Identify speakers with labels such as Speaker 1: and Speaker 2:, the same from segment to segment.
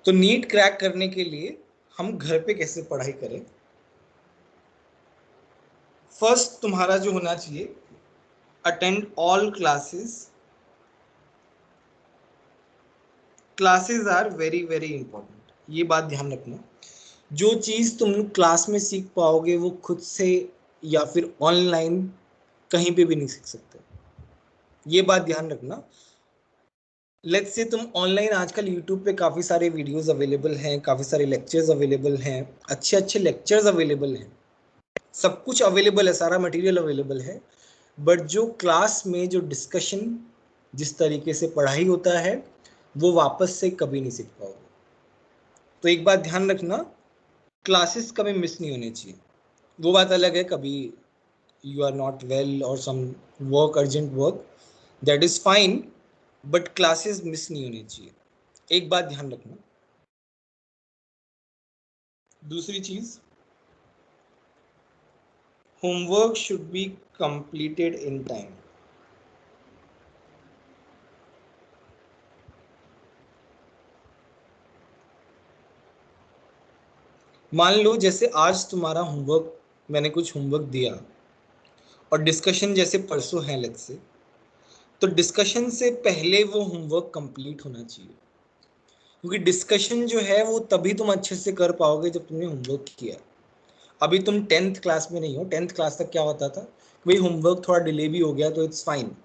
Speaker 1: तो NEET crack करने के लिए हम घर पे कैसे पढ़ाई करें? फर्स्ट तुम्हारा जो होना चाहिए, attend all classes. Classes are very very important, ये बात ध्यान रखना। जो चीज़ तुम क्लास में सीख पाओगे वो खुद से या फिर ऑनलाइन कहीं पे भी नहीं सीख सकते, ये बात ध्यान रखना। लेट्स से तुम ऑनलाइन, आजकल यूट्यूब पे काफ़ी सारे वीडियोस अवेलेबल हैं, काफ़ी सारे लेक्चर्स अवेलेबल हैं, अच्छे अच्छे लेक्चर्स अवेलेबल हैं, सब कुछ अवेलेबल है, सारा मटेरियल अवेलेबल है। बट जो क्लास में जो डिस्कशन, जिस तरीके से पढ़ाई होता है, वो वापस से कभी नहीं सीख पाओगे। तो एक बात ध्यान रखना, क्लासेस कभी मिस नहीं होनी चाहिए। वो बात अलग है, कभी यू आर नॉट वेल और some work, urgent work, that is fine, but classes miss नहीं होनी चाहिए, एक बात ध्यान रखना। दूसरी चीज, homework should be completed in time. मान लो जैसे आज तुम्हारा होमवर्क, मैंने कुछ होमवर्क दिया और डिस्कशन जैसे परसों है लेट्स से, तो डिस्कशन से पहले वो होमवर्क कंप्लीट होना चाहिए, क्योंकि डिस्कशन जो है वो तभी तुम अच्छे से कर पाओगे जब तुमने होमवर्क किया। अभी तुम 10th क्लास में नहीं हो, 10th क्लास तक क्या होता था, भाई होमवर्क थोड़ा डिले भी हो गया तो इट्स फाइन,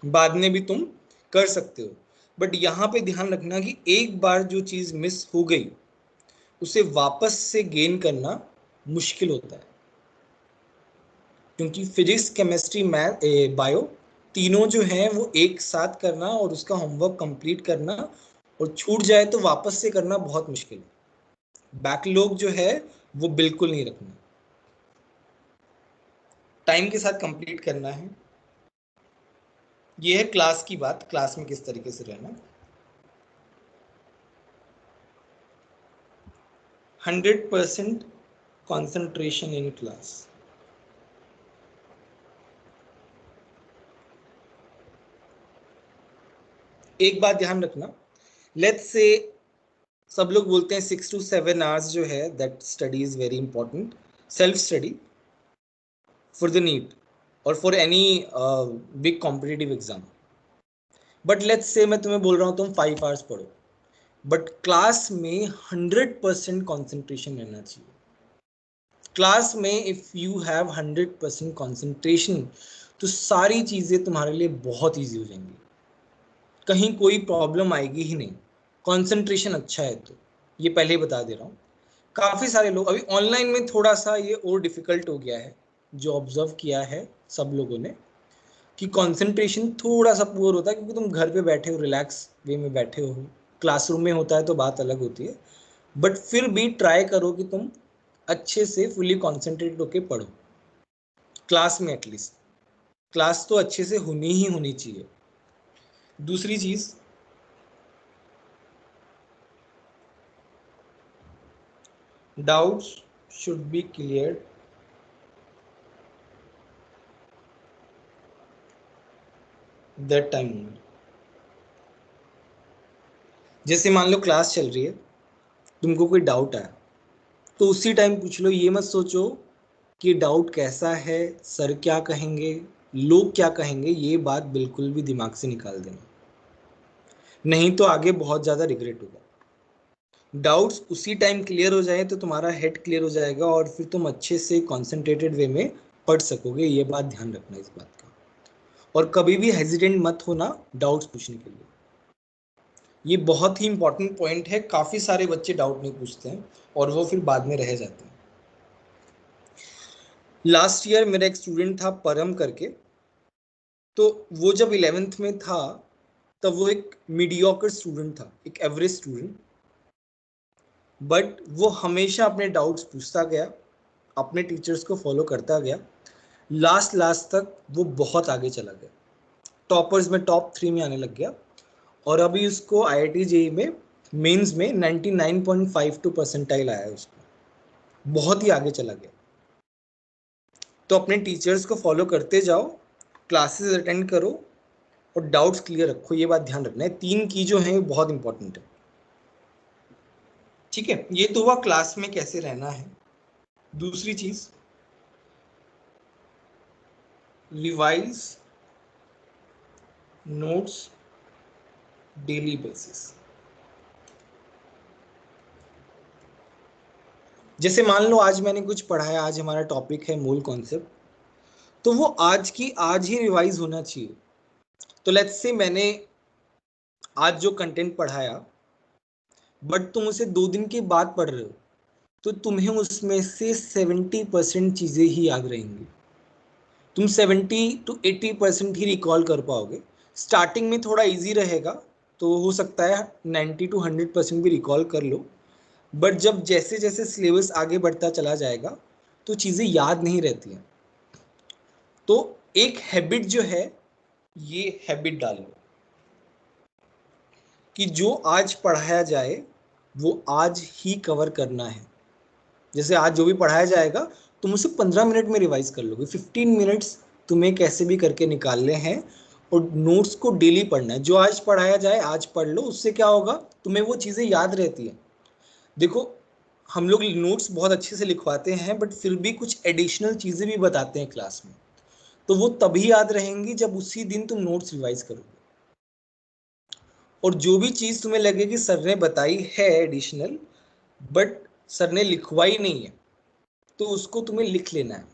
Speaker 1: बाद में भी तुम कर सकते हो। बट यहाँ पे ध्यान रखना कि एक बार जो चीज़ मिस हो गई उसे वापस से गेन करना मुश्किल होता है, क्योंकि फिजिक्स, केमिस्ट्री, मैथ, बायो, तीनों जो हैं वो एक साथ करना और उसका होमवर्क कंप्लीट करना, और छूट जाए तो वापस से करना बहुत मुश्किल है। बैकलॉग जो है वो बिल्कुल नहीं रखना, टाइम के साथ कंप्लीट करना है। ये है क्लास की बात, क्लास में किस तरीके से रहना। 100% कॉन्सेंट्रेशन इन क्लास। एक बात ध्यान रखना, लेट्स से सब लोग बोलते हैं 6 to 7 hours जो है, that study is very important, self study for the NEET और for any big competitive exam. But let's say मैं तुम्हें बोल रहा हूँ तुम 5 hours पढ़ो, बट क्लास में 100% कॉन्सेंट्रेशन रहना चाहिए। क्लास में इफ यू हैव 100% कॉन्सेंट्रेशन तो सारी चीज़ें तुम्हारे लिए बहुत ईजी हो जाएंगी, कहीं कोई प्रॉब्लम आएगी ही नहीं। कंसंट्रेशन अच्छा है तो, ये पहले ही बता दे रहा हूँ। काफ़ी सारे लोग अभी ऑनलाइन में थोड़ा सा ये और डिफिकल्ट हो गया है, जो ऑब्जर्व किया है सब लोगों ने, कि कंसंट्रेशन थोड़ा सा पुअर होता है, क्योंकि तुम घर पे बैठे हो, रिलैक्स वे में बैठे हो। क्लासरूम में होता है तो बात अलग होती है, बट फिर भी ट्राई करो कि तुम अच्छे से फुली कॉन्सेंट्रेट होके पढ़ो, क्लास में एटलीस्ट। क्लास तो अच्छे से होनी ही होनी चाहिए। दूसरी चीज़, doubts should be cleared that time only। जैसे मान लो क्लास चल रही है, तुमको कोई डाउट आया तो उसी टाइम पूछ लो, ये मत सोचो कि डाउट कैसा है, सर क्या कहेंगे, लोग क्या कहेंगे, ये बात बिल्कुल भी दिमाग से निकाल देना, नहीं तो आगे बहुत ज़्यादा रिग्रेट होगा। डाउट्स उसी टाइम क्लियर हो जाए तो तुम्हारा हेड क्लियर हो जाएगा और फिर तुम अच्छे से कॉन्सेंट्रेटेड वे में पढ़ सकोगे, ये बात ध्यान रखना इस बात का। और कभी भी हेजिडेंट मत होना डाउट्स पूछने के लिए, ये बहुत ही इंपॉर्टेंट पॉइंट है। काफ़ी सारे बच्चे डाउट नहीं पूछते हैं और वो फिर बाद में रह जाते हैं। लास्ट ईयर मेरा एक स्टूडेंट था परम करके, तो वो जब 11th में था तब वो एक मीडियोकर स्टूडेंट था, एक एवरेज स्टूडेंट, बट वो हमेशा अपने डाउट्स पूछता गया, अपने टीचर्स को फॉलो करता गया, लास्ट लास्ट तक वो बहुत आगे चला गया, टॉपर्स में टॉप 3 में आने लग गया, और अभी उसको IIT JEE में मेंस में 99.52 परसेंटाइल आया है उसको, बहुत ही आगे चला गया। तो अपने टीचर्स को फॉलो करते जाओ, क्लासेस अटेंड करो और डाउट्स क्लियर रखो, ये बात ध्यान रखना है। 3 की जो है बहुत इंपॉर्टेंट है। ठीक है, ये तो हुआ क्लास में कैसे रहना है। दूसरी चीज, रिवाइज नोट्स डेली बेसिस। जैसे मान लो आज मैंने कुछ पढ़ाया, आज हमारा टॉपिक है मूल कॉन्सेप्ट, तो वो आज की आज ही रिवाइज होना चाहिए। तो लेट्स से मैंने आज जो कंटेंट पढ़ाया, बट तुम उसे 2 दिन के बाद पढ़ रहे हो, तो तुम्हें उसमें से 70% चीजें ही याद रहेंगी। तुम 70 to 80% ही रिकॉल कर पाओगे। स्टार्टिंग में थोड़ा इजी रहेगा, तो हो सकता है 90 to 100% भी रिकॉल कर लो, बट जब जैसे जैसे सिलेबस आगे बढ़ता चला जाएगा तो चीज़ें याद नहीं रहती हैं। तो एक हैबिट जो है, ये हैबिट डालो कि जो आज पढ़ाया जाए वो आज ही कवर करना है। जैसे आज जो भी पढ़ाया जाएगा तुम उसे 15 मिनट में रिवाइज कर लोगे, 15 मिनट्स तुम्हें कैसे भी करके निकालने हैं, और नोट्स को डेली पढ़ना है। जो आज पढ़ाया जाए आज पढ़ लो, उससे क्या होगा, तुम्हें वो चीज़ें याद रहती हैं। देखो, हम लोग नोट्स बहुत अच्छे से लिखवाते हैं, बट फिर भी कुछ एडिशनल चीज़ें भी बताते हैं क्लास में, तो वो तभी याद रहेंगी जब उसी दिन तुम नोट्स रिवाइज करोगे। और जो भी चीज़ तुम्हें लगे कि सर ने बताई है एडिशनल, बट सर ने लिखवाई नहीं है, तो उसको तुम्हें लिख लेना है।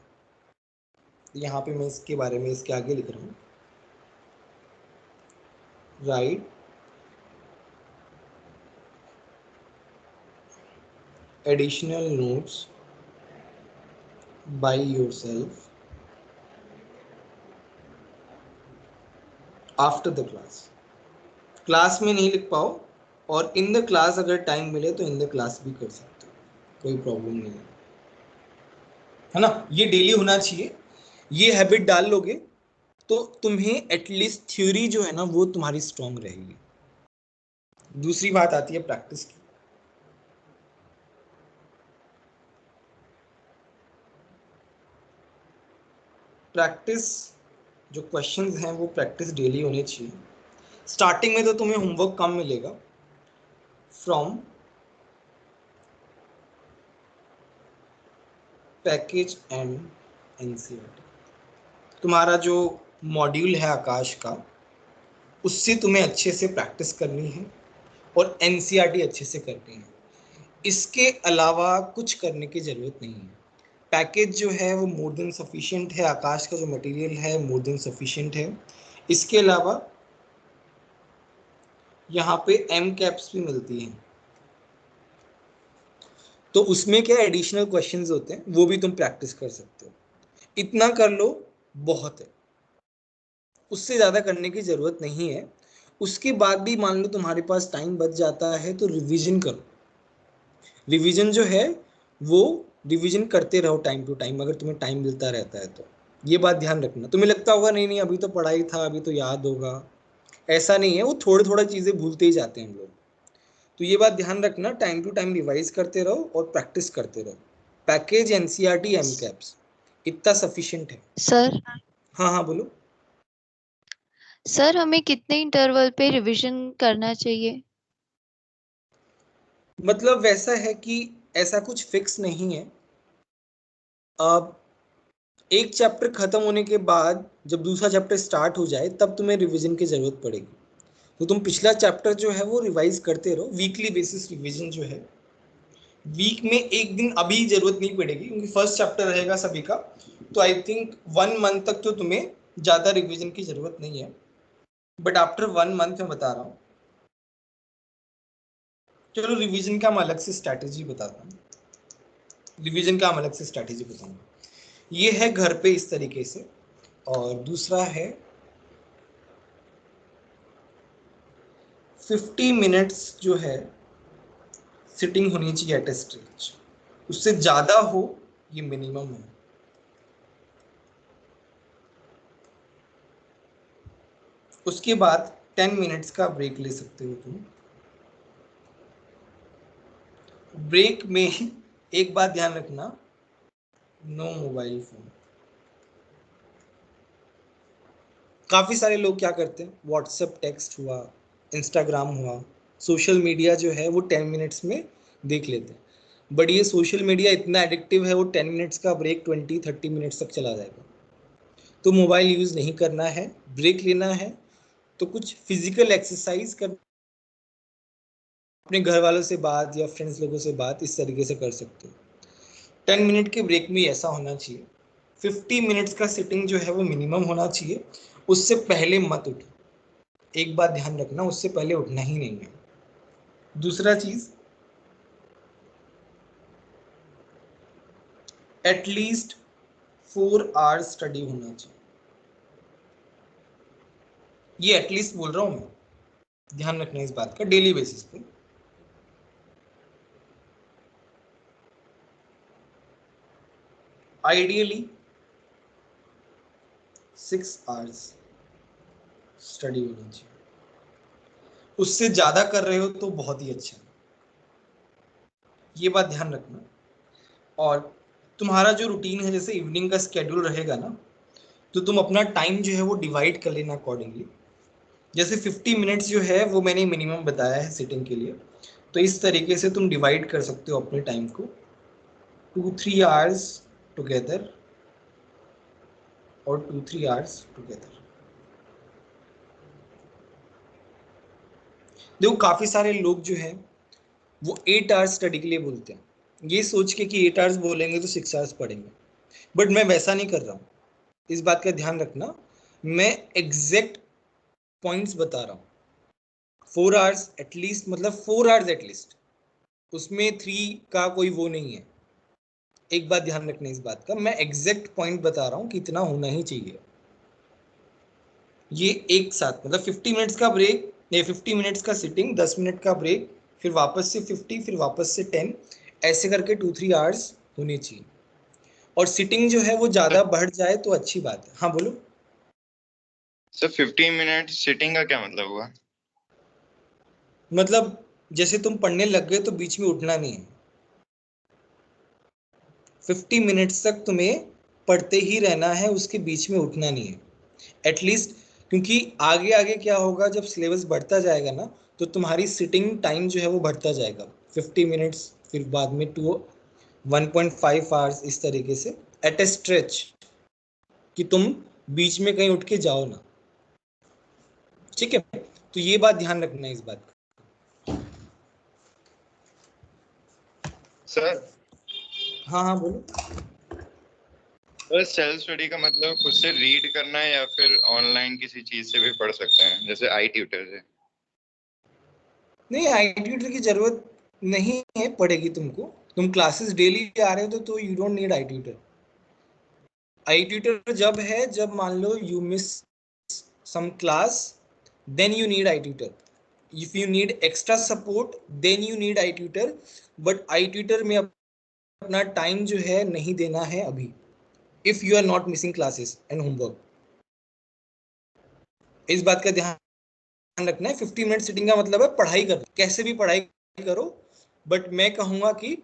Speaker 1: यहाँ पे मैं इसके बारे में इसके आगे लिख रहा हूँ, right additional notes by yourself after the class. Class में नहीं लिख पाओ, और इन द क्लास अगर टाइम मिले तो इन द क्लास भी कर सकते हो, कोई प्रॉब्लम नहीं है ना। ये डेली होना चाहिए। ये हैबिट डाल लोगे तो तुम्हें एटलीस्ट थ्योरी जो है ना वो तुम्हारी स्ट्रांग रहेगी। दूसरी बात आती है प्रैक्टिस की। प्रैक्टिस, जो क्वेश्चंस हैं वो प्रैक्टिस डेली होनी चाहिए। स्टार्टिंग में तो तुम्हें होमवर्क कम मिलेगा, फ्रॉम पैकेज एंड एनसीईआरटी। तुम्हारा जो मॉड्यूल है आकाश का, उससे तुम्हें अच्छे से प्रैक्टिस करनी है और एनसीईआरटी अच्छे से करनी है। इसके अलावा कुछ करने की ज़रूरत नहीं है। पैकेज जो है वो मोर देन सफिशिएंट है, आकाश का जो मटेरियल है मोर देन सफिशिएंट है। इसके अलावा यहाँ पे एम कैप्स भी मिलती हैं, तो उसमें क्या एडिशनल क्वेश्चंस होते हैं, वो भी तुम प्रैक्टिस कर सकते हो। इतना कर लो, बहुत है, उससे ज़्यादा करने की ज़रूरत नहीं है। उसके बाद भी मान लो तुम्हारे पास टाइम बच जाता है तो रिवीजन करो। रिवीजन जो है वो रिवीजन करते रहो टाइम टू टाइम, अगर तुम्हें टाइम मिलता रहता है तो। ये बात ध्यान रखना। तुम्हें लगता होगा नहीं नहीं अभी तो पढ़ाई था, अभी तो याद होगा, ऐसा नहीं है। वो थोड़े थोड़ा चीज़ें भूलते ही जाते हैं हम लोग। तो ये बात ध्यान रखना, टाइम टू टाइम रिवाइज करते रहो और प्रैक्टिस करते रहो। पैकेज एनसीईआरटी एम कैप्स इतना सफिशिएंट है।
Speaker 2: सर
Speaker 1: हाँ हाँ बोलो।
Speaker 2: सर हमें कितने इंटरवल पे रिवीजन करना चाहिए?
Speaker 1: मतलब वैसा है कि ऐसा कुछ फिक्स नहीं है। अब एक चैप्टर खत्म होने के बाद जब दूसरा चैप्टर स्टार्ट हो जाए तब तुम्हें रिवीजन की जरूरत पड़ेगी। तो तुम पिछला चैप्टर जो है वो रिवाइज करते रहो, वीकली बेसिस रिवीजन जो है। वीक में एक दिन अभी जरूरत नहीं पड़ेगी क्योंकि फर्स्ट चैप्टर रहेगा सभी का, तो आई थिंक 1 मंथ तक तो तुम्हें ज़्यादा रिवीजन की जरूरत नहीं है। बट आफ्टर 1 मंथ मैं बता रहा हूँ। चलो रिवीजन का मैं अलग से स्ट्रैटेजी बताता हूँ। रिवीजन का मैं अलग से स्ट्रैटेजी बताऊंगा। ये है घर पे इस तरीके से, और दूसरा है 50 मिनट्स जो है सिटिंग होनी चाहिए एट ए स्ट्रेच। उससे ज़्यादा हो ये मिनिमम है। उसके बाद 10 मिनट्स का ब्रेक ले सकते हो तुम। ब्रेक में एक बात ध्यान रखना, नो मोबाइल फोन। काफ़ी सारे लोग क्या करते हैं, व्हाट्सएप टेक्स्ट हुआ, इंस्टाग्राम हुआ, सोशल मीडिया जो है वो 10 मिनट्स में देख लेते हैं। बट ये सोशल मीडिया इतना एडिक्टिव है, वो 10 मिनट्स का ब्रेक 20-30 मिनट्स तक चला जाएगा। तो मोबाइल यूज़ नहीं करना है, ब्रेक लेना है तो कुछ फिजिकल एक्सरसाइज कर, अपने घर वालों से बात या फ्रेंड्स लोगों से बात इस तरीके से कर सकते हो। 10 मिनट के ब्रेक में ऐसा होना चाहिए, 50 मिनट्स का सिटिंग जो है वो मिनिमम होना चाहिए, उससे पहले मत उठो। एक बात ध्यान रखना, उससे पहले उठना ही नहीं है। दूसरा चीज, एटलीस्ट 4 आवर्स स्टडी होना चाहिए। ये एटलीस्ट बोल रहा हूं मैं, ध्यान रखना इस बात का डेली बेसिस पे। आइडियली 6 आवर्स स्टडी होना चाहिए, उससे ज्यादा कर रहे हो तो बहुत ही अच्छा है, ये बात ध्यान रखना। और तुम्हारा जो रूटीन है, जैसे इवनिंग का स्केड्यूल रहेगा ना, तो तुम अपना टाइम जो है वो डिवाइड कर लेना अकॉर्डिंगली। जैसे 50 मिनट्स जो है वो मैंने मिनिमम बताया है सिटिंग के लिए, तो इस तरीके से तुम डिवाइड कर सकते हो अपने टाइम को, 2-3 आवर्स टुगेदर और 2-3 आवर्स टुगेदर। देखो काफी सारे लोग जो है वो 8 आवर्स स्टडी के लिए बोलते हैं, ये सोच के कि 8 आवर्स बोलेंगे तो 6 आवर्स पढ़ेंगे, बट मैं वैसा नहीं कर रहा हूँ, इस बात का ध्यान रखना। मैं एग्जैक्ट पॉइंट्स बता रहा हूँ। 4 आवर्स एटलीस्ट, मतलब 4 आवर्स एटलीस्ट, उसमें 3 का कोई वो नहीं है। एक बात ध्यान रखना इस बात का, मैं एग्जैक्ट पॉइंट बता रहा हूँ कि इतना होना ही चाहिए। ये एक साथ मतलब 50 मिनट्स का ब्रेक, ये 50 मिनट्स का सिटिंग, 10 मिनट का ब्रेक, फिर वापस से 50, फिर वापस से 10, ऐसे करके 2-3 आवर्स होने चाहिए। और सिटिंग जो है वो ज्यादा बढ़ जाए तो अच्छी बात है। हाँ बोलो।
Speaker 3: सर 50 मिनट सिटिंग का क्या मतलब हुआ?
Speaker 1: मतलब जैसे तुम पढ़ने लग गए तो बीच में उठना नहीं है, 50 मिनट्स तक तुम्हें पढ़ते ही रहना है, उसके बीच में उठना नहीं है एटलीस्ट। क्योंकि आगे आगे क्या होगा, जब सिलेबस बढ़ता जाएगा ना, तो तुम्हारी सिटिंग टाइम जो है वो बढ़ता जाएगा, 50 मिनट्स, फिर बाद में 1.5 आवर्स, इस तरीके से एट ए स्ट्रेच, कि तुम बीच में कहीं उठ के जाओ ना। ठीक है, तो ये बात ध्यान रखना है इस बात का।
Speaker 3: सर
Speaker 1: हाँ हाँ बोलो।
Speaker 3: सेल्फ स्टडी का मतलब खुद से रीड करना है या फिर ऑनलाइन किसी चीज से भी पढ़ सकते हैं, जैसे आई ट्यूटर से?
Speaker 1: नहीं, आई ट्यूटर की जरूरत नहीं है पड़ेगी तुमको, तुम क्लासेस डेली आ रहे हो तो you don't need AI tutor. AI tutor जब है जब मान लो you miss some class, then you need itutor. If you need extra support then you need itutor, but itutor में अपना टाइम जो है नहीं देना है अभी, if you are not missing classes and homework। इस बात का ध्यान रखना है। 50 मिनट सिटिंग का मतलब है पढ़ाई करो, कैसे भी पढ़ाई करो, बट मैं कहूंगा कि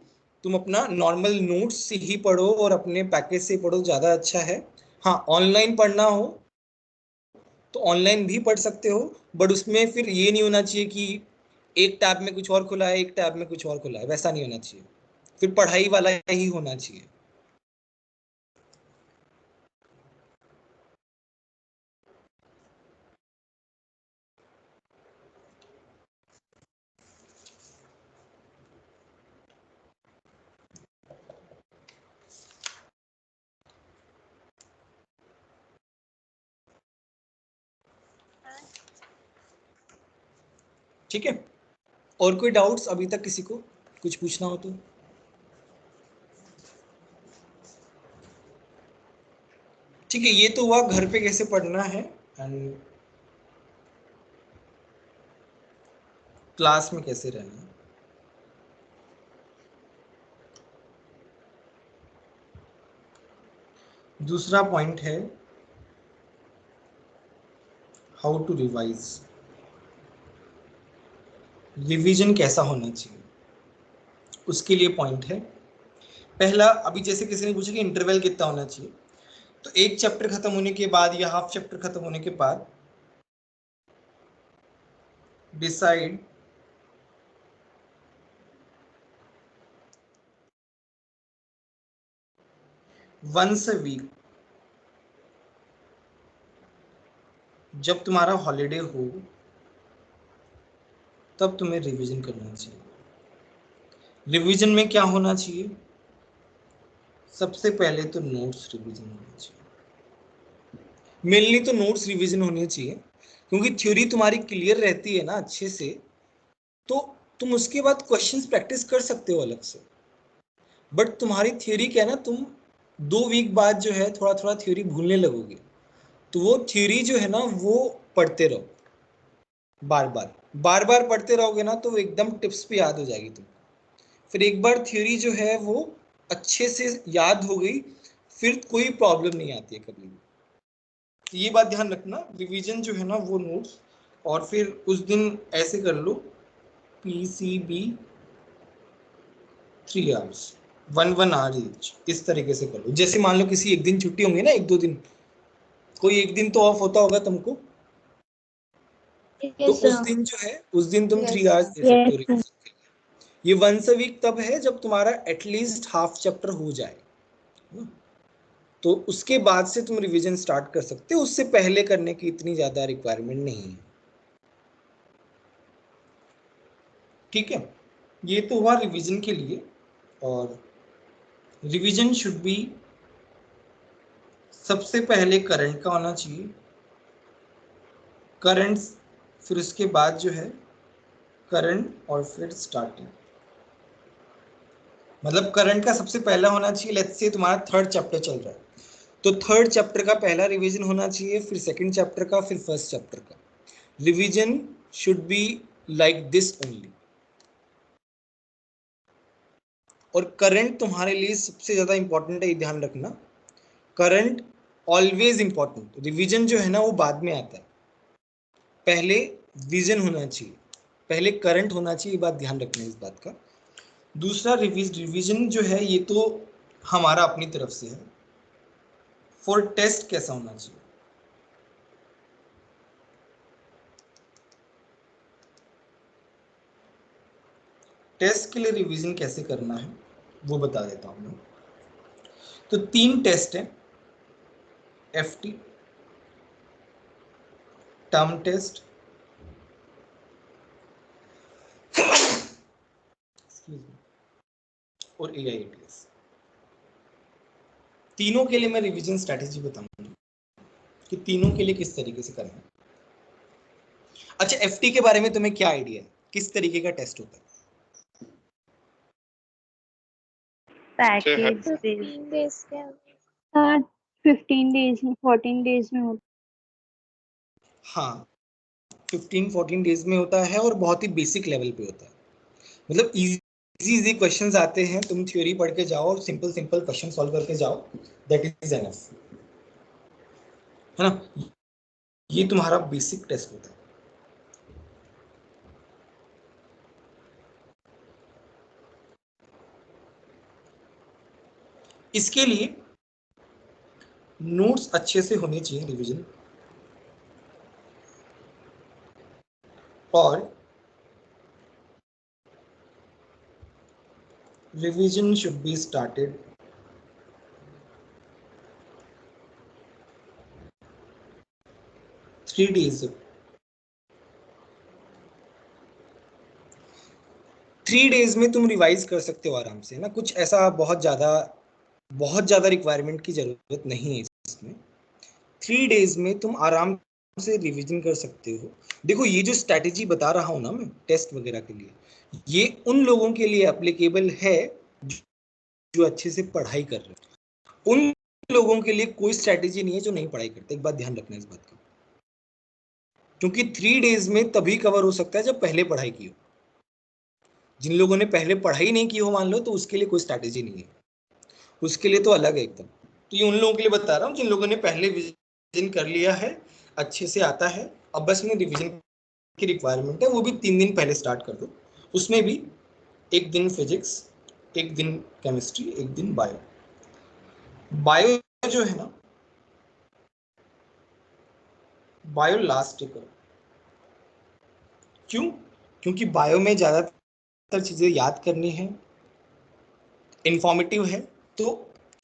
Speaker 1: तुम अपना नॉर्मल नोट्स से ही पढ़ो और अपने पैकेज से पढ़ो, ज़्यादा अच्छा है। हाँ, ऑनलाइन पढ़ना हो तो ऑनलाइन भी पढ़ सकते हो, बट उसमें फिर ये नहीं होना चाहिए कि एक टैब में कुछ और खुला है, एक टैब में कुछ और खुला है, वैसा नहीं होना चाहिए, फिर पढ़ाई वाला ही होना चाहिए। ठीक है, और कोई डाउट्स अभी तक किसी को कुछ पूछना हो तो? ठीक है, ये तो हुआ घर पे कैसे पढ़ना है एंड क्लास में कैसे रहना है। दूसरा पॉइंट है हाउ टू रिवाइज, रिवीजन कैसा होना चाहिए, उसके लिए पॉइंट है। पहला, अभी जैसे किसी ने पूछा कि इंटरवल कितना होना चाहिए, तो एक चैप्टर खत्म होने के बाद या हाफ चैप्टर खत्म होने के बाद डिसाइड वंस अ वीक जब तुम्हारा हॉलीडे हो तब तुम्हें रिवीजन करना चाहिए। रिवीजन में क्या होना चाहिए? सबसे पहले तो नोट्स रिवीजन होना चाहिए। मेनली तो नोट्स रिवीजन होनी चाहिए, क्योंकि थ्योरी तुम्हारी क्लियर रहती है ना अच्छे से, तो तुम उसके बाद क्वेश्चंस प्रैक्टिस कर सकते हो अलग से। बट तुम्हारी थ्योरी क्या है ना, तुम 2 वीक बाद जो है थोड़ा थोड़ा थ्योरी भूलने लगोगे, तो वो थ्योरी जो है ना वो पढ़ते रहो, बार बार पढ़ते रहोगे ना तो एकदम टिप्स पे याद हो जाएगी तुम। फिर एक बार थ्योरी जो है वो अच्छे से याद हो गई, फिर कोई प्रॉब्लम नहीं आती है कभी भी। तो ये बात ध्यान रखना, रिवीजन जो है ना वो नोट्स, और फिर उस दिन ऐसे कर लो PCB 3 आवर्स 1 आवर ईच, इस तरीके से कर लो। जैसे मान लो किसी एक दिन छुट्टी होंगी ना, 1-2 दिन, कोई एक दिन तो ऑफ होता होगा तुमको, तो
Speaker 2: यस
Speaker 1: उस
Speaker 2: सर।
Speaker 1: दिन जो है उस दिन तुम 3
Speaker 2: यस
Speaker 1: आवर्स दे सकते हो रिवीजन के लिए। ये वंस अ वीक तब है जब तुम्हारा एटलीस्ट हाफ चैप्टर हो जाए, तो उसके बाद से तुम रिवीजन स्टार्ट कर सकते हो, उससे पहले करने की इतनी ज्यादा रिक्वायरमेंट नहीं है। ठीक है, ये तो हुआ रिवीजन के लिए। और रिवीजन शुड बी सबसे पहले करंट का होना चाहिए, करंट, फिर उसके बाद जो है करंट और फिर स्टार्टिंग। मतलब करंट का सबसे पहला होना चाहिए, लेट्स से तुम्हारा 3rd चैप्टर चल रहा है, तो 3rd चैप्टर का पहला रिवीजन होना चाहिए, फिर 2nd चैप्टर का, फिर 1st चैप्टर का। Revision should be like this only. और करंट तुम्हारे लिए सबसे ज्यादा इंपॉर्टेंट है, ये ध्यान रखना, करंट ऑलवेज इंपॉर्टेंट। रिवीजन जो है ना वो बाद में आता है, पहले विजन होना चाहिए, पहले करंट होना चाहिए, ये बात ध्यान रखना है इस बात का। दूसरा रिवीजन जो है ये तो हमारा अपनी तरफ से है। फॉर टेस्ट कैसा होना चाहिए? टेस्ट के लिए रिवीजन कैसे करना है वो बता देता हूं मैं। तो 3 टेस्ट है, FT, टर्म टेस्ट और AIATS। तीनों के लिए मैं रिवीजन स्ट्रैटेजी बताऊंगा कि तीनों के लिए किस तरीके से करना है। अच्छा, FT के बारे में तुम्हें क्या आइडिया है, किस तरीके का टेस्ट होता है?
Speaker 4: पैकेज
Speaker 2: 15 days के
Speaker 4: 15 डेज में 14 डेज में होता
Speaker 1: हाँ, 15-14 डेज में होता है और बहुत ही बेसिक लेवल पे होता है। मतलब इजी क्वेश्चंस आते हैं, तुम थ्योरी पढ़ के जाओ और सिंपल सिंपल क्वेश्चन सॉल्व करके जाओ, दैट इज एनफ, है ना। ये तुम्हारा बेसिक टेस्ट होता है। इसके लिए नोट्स अच्छे से होने चाहिए रिवीजन, और revision should be started 3 days 3 days में तुम रिवाइज कर सकते हो आराम से ना, कुछ ऐसा बहुत ज्यादा रिक्वायरमेंट की जरूरत नहीं है इसमें। 3 डेज में तुम आराम से रिवीजन कर सकते हो। देखो ये जो स्ट्रैटेजी बता रहा हूं ना मैं टेस्ट वगैरह के लिए, ये उन लोगों के लिए एप्लीकेबल है जो अच्छे से पढ़ाई कर रहे हैं। उन लोगों के लिए कोई स्ट्रैटेजी नहीं है जो नहीं पढ़ाई करते, एक बात ध्यान रखना इस बात का, क्योंकि 3 डेज में तभी कवर हो सकता है जब पहले पढ़ाई की हो। जिन लोगों ने पहले पढ़ाई नहीं की हो मान लो, तो उसके लिए कोई स्ट्रैटेजी नहीं है, उसके लिए तो अलग है एकदम। तो ये उन लोगों के लिए बता रहा हूँ जिन लोगों ने पहले विजन कर लिया है, अच्छे से आता है, अब बस में रिवीजन की रिक्वायरमेंट है, वो भी 3 दिन पहले स्टार्ट कर दो। उसमें भी 1 दिन फिजिक्स, 1 दिन केमिस्ट्री, 1 दिन बायो। बायो जो है ना, बायो लास्ट करो। क्यों? क्योंकि बायो में ज्यादातर चीजें याद करनी है, इंफॉर्मेटिव है, तो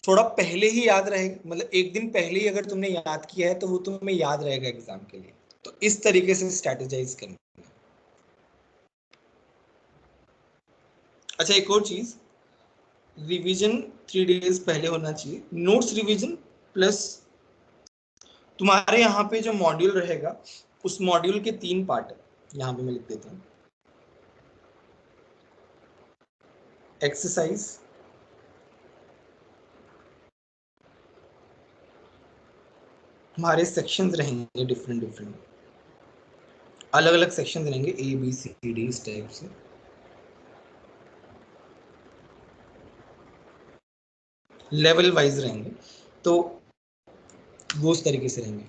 Speaker 1: थोड़ा पहले ही याद रहेगा, मतलब एक दिन पहले ही अगर तुमने याद किया है तो वो तुम्हें याद रहेगा एग्जाम के लिए। तो इस तरीके से स्ट्रेटेजाइज करना। अच्छा, एक और चीज, रिवीजन 3 डेज पहले होना चाहिए। नोट्स रिवीजन प्लस तुम्हारे यहाँ पे जो मॉड्यूल रहेगा उस मॉड्यूल के 3 पार्ट है, यहाँ पे मैं लिख देता हूँ। एक्सरसाइज, हमारे सेक्शंस रहेंगे डिफरेंट, अलग अलग सेक्शंस रहेंगे, ABCD इस टाइप से। लेवल वाइज रहेंगे, तो वो उस तरीके से रहेंगे।